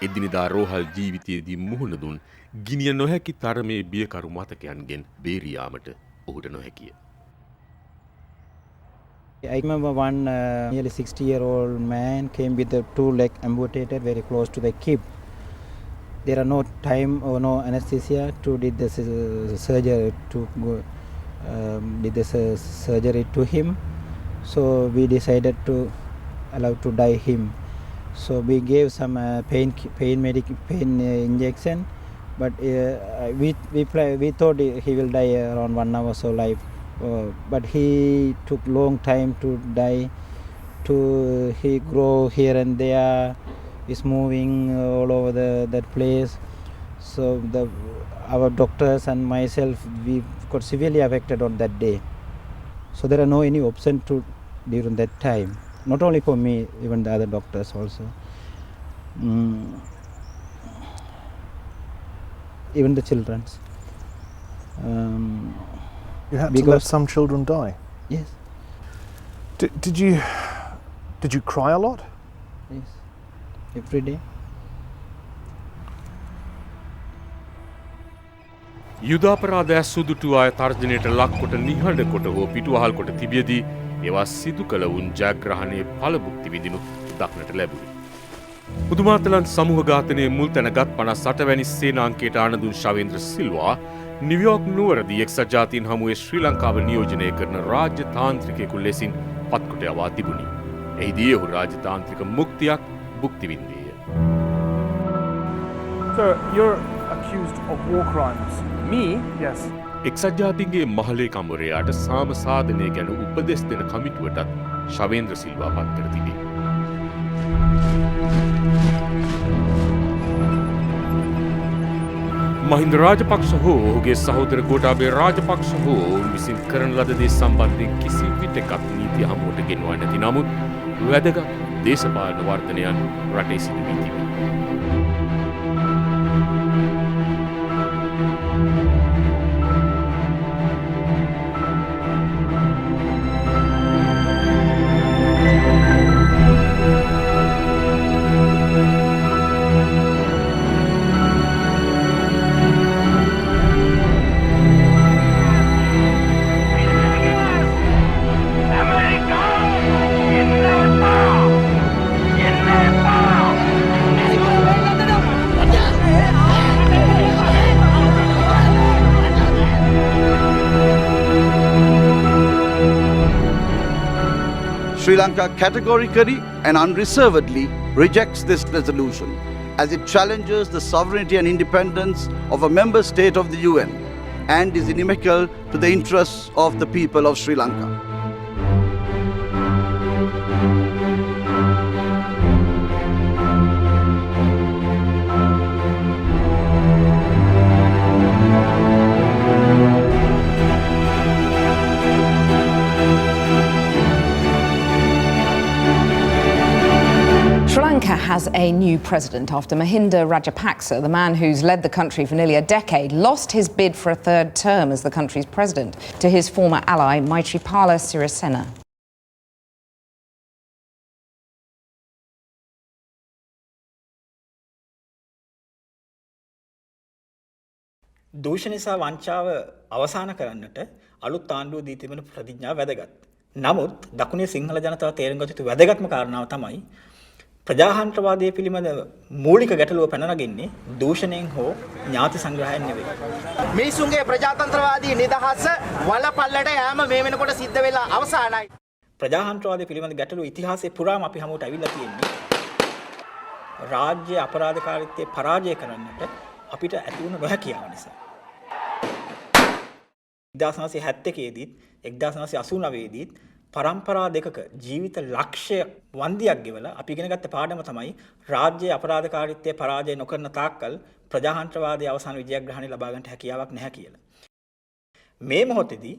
එදිනෙදා රෝහල් ජීවිතයේදී මුහුණ දුන් ගිනිය නොහැකි තරමේ බියකරු මතකයන්ගෙන් බේරී යාමට ඔහුට නොහැකිය. I remember one nearly 60-year-old man came with a 2 leg amputated very close to the hip. There are no time or no anesthesia to did the surgery to go, did the surgery to him. So we decided to allow to die him. So we gave some pain injection, but we thought he will die around 1 hour so life. But he took long time to die. He grow here and there. Is moving all over that place. So our doctors and myself, we got severely affected on that day. So there are no any option to during that time. Not only for me, even the other doctors also. Even the children. You had to let some children die? Yes. Did you cry a lot? Yes. Every day. යුදාපරාධ ඇසුදුටු අය තර්ජනයට ලක්කොට නිහඬ කොට හෝ පිටුවහල් කොට තිබියදී ඒවා සිදු කළ වුන් ජයග්‍රහණයේ ඵලභුක්ති විඳිනු දක්නට ලැබුණි. පුදුමාතලන් සමූහ ඝාතනයේ මුල් තැනගත් 58 වැනි සේනාංකයට ආනදුන් ශවේන්ද්‍ර සිල්වා නිව්යෝක් නුවරදී එක්සත් ජාතීන් හමුවේ ශ්‍රී ලංකාව නියෝජනය කරන රාජ්‍ය තාන්ත්‍රිකයෙකු ලෙසින් පත්කොට යවා තිබුණි. එහිදී ඔහු රාජ්‍ය තාන්ත්‍රික මුක්තියක් භුක්ති විඳියේය. So you're accused of war crimes. Me? Yes. එක්සත් ජාතීන්ගේ මහලේකම්වරයාට සාම සාධනය ගැන උපදෙස් දෙන කමිටුවටත් ශවේන්ද්‍ර සිල්වා පත් කර තිබේ. මහින්ද රාජපක්ෂ හෝ ඔහුගේ සහෝදර ගෝඨාභය රාජපක්ෂ හෝ ඔවුන් විසින් කරන ලද දේ සම්බන්ධයෙන් කිසි විටෙකත් නීති හමුවට ගෙන්වා නැති නමුත් වැදගත් දේශපාලන වර්ධනයන් රටේ සිදු වී තිබේ. Sri Lanka categorically and unreservedly rejects this resolution as it challenges the sovereignty and independence of a member state of the UN and is inimical to the interests of the people of Sri Lanka. Sri Lanka has a new president after Mahinda Rajapaksa, the man who's led the country for nearly a decade, lost his bid for a third term as the country's president to his former ally Maithripala Sirisena. දූෂණ නිසා වංචාව අවසන් කරන්නට අලුත් ආණ්ඩුව දී තිබෙන ප්‍රතිඥාව වැදගත්. නමුත් දකුණේ සිංහල ජනතාව තේරුම් ගත යුතු වැදගත්ම කාරණාව තමයි ප්‍රජාතන්ත්‍රවාදයේ පිළිබඳ මූලික ගැටලුව පැන නගින්නේ දූෂණයෙන් හෝ ඥාති සංග්‍රහයෙන් නෙවෙයි. මිනිසුන්ගේ ප්‍රජාතන්ත්‍රවාදී නිදහස වලපල්ලට යෑම මේ වෙනකොට සිද්ධ වෙලා අවසానයි. ප්‍රජාතන්ත්‍රවාදයේ පිළිබඳ ගැටලුව ඉතිහාසයේ පුරාම අපි හමුවට ඇවිල්ලා තියෙන්නේ. රාජ්‍ය අපරාධකාරීත්වයේ පරාජය කරන්නට අපිට ඇති වුණ නොහැකියාව නිසා. 1971 දීත් 1989 දීත් පරම්පරා දෙකක ජීවිත ලක්ෂය වන්දියක් ගෙවලා අපි ඉගෙන ගත්ත පාඩම තමයි රාජ්‍ය අපරාධකාරීත්වයේ පරාජය නොකරන තාක්කල් ප්‍රජාතන්ත්‍රවාදයේ අවසාන විජයග්‍රහණය ලබා ගන්නට හැකියාවක් නැහැ කියලා. මේ මොහොතේදී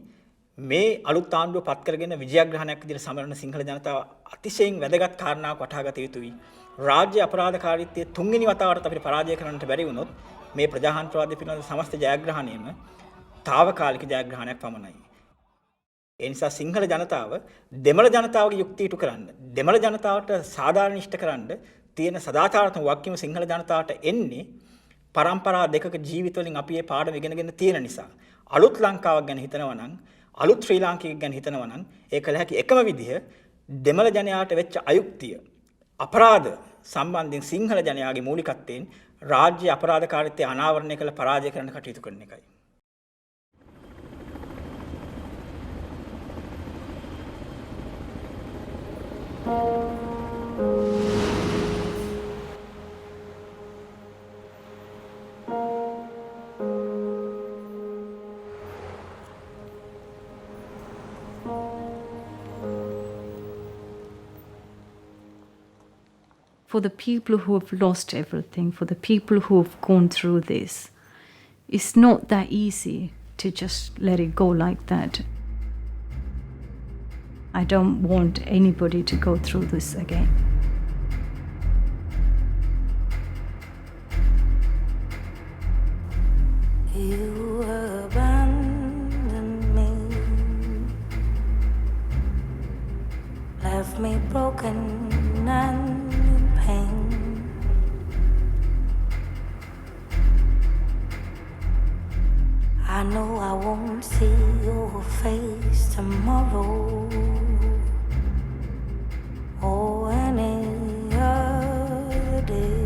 මේ අලුත් ආණ්ඩුව පත් කරගෙන විජයග්‍රහණයක් විදිහට සමරන සිංහල ජනතාව අතිශයින් වැදගත් කාරණාවක් වටහා ගත යුතුයි. රාජ්‍ය අපරාධකාරීත්වයේ තුන්වෙනි වතාවට අපිට පරාජය කරන්නට බැරි වුණොත් මේ ප්‍රජාතන්ත්‍රවාදයේ පිළිබඳ සමස්ත ජයග්‍රහණයම తాවකාලික ජයග්‍රහණයක් පමණයි. ඒ නිසා සිංහල ජනතාව දෙමළ ජනතාවගේ යුක්තිය ඉටු කරන්න, දෙමළ ජනතාවට සාධාරණ ඉෂ්ට කරන්න තියෙන සදාචාරාත්මක වගකීම සිංහල ජනතාවට එන්නේ පරම්පරා දෙකක ජීවිත වලින් අපි මේ පාඩම ඉගෙනගෙන තියෙන නිසා. අලුත් ලංකාවක් ගැන හිතනවා නම්, අලුත් ශ්‍රී ලාංකිකයෙක් ගැන හිතනවා නම් ඒ කල හැකි එකම විදිහ දෙමළ ජනයාට වෙච්ච අයුක්තිය අපරාධ සම්බන්ධයෙන් සිංහල ජනයාගේ මූලිකත්වයෙන් රාජ්‍ය අපරාධකාරීත්වය අනාවරණය කළ පරාජය කරන්න කටයුතු කරන එකයි. For the people who have lost everything, for the people who have gone through this, it's not that easy to just let it go like that. I don't want anybody to go through this again. You abandoned me, left me broken and in pain. I know I won't see your face tomorrow or any other day.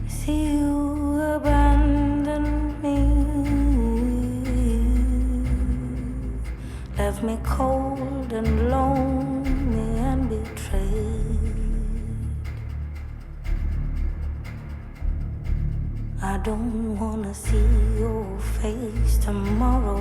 See, you abandoned me, left me cold and lonely and betrayed. I don't wanna see your face tomorrow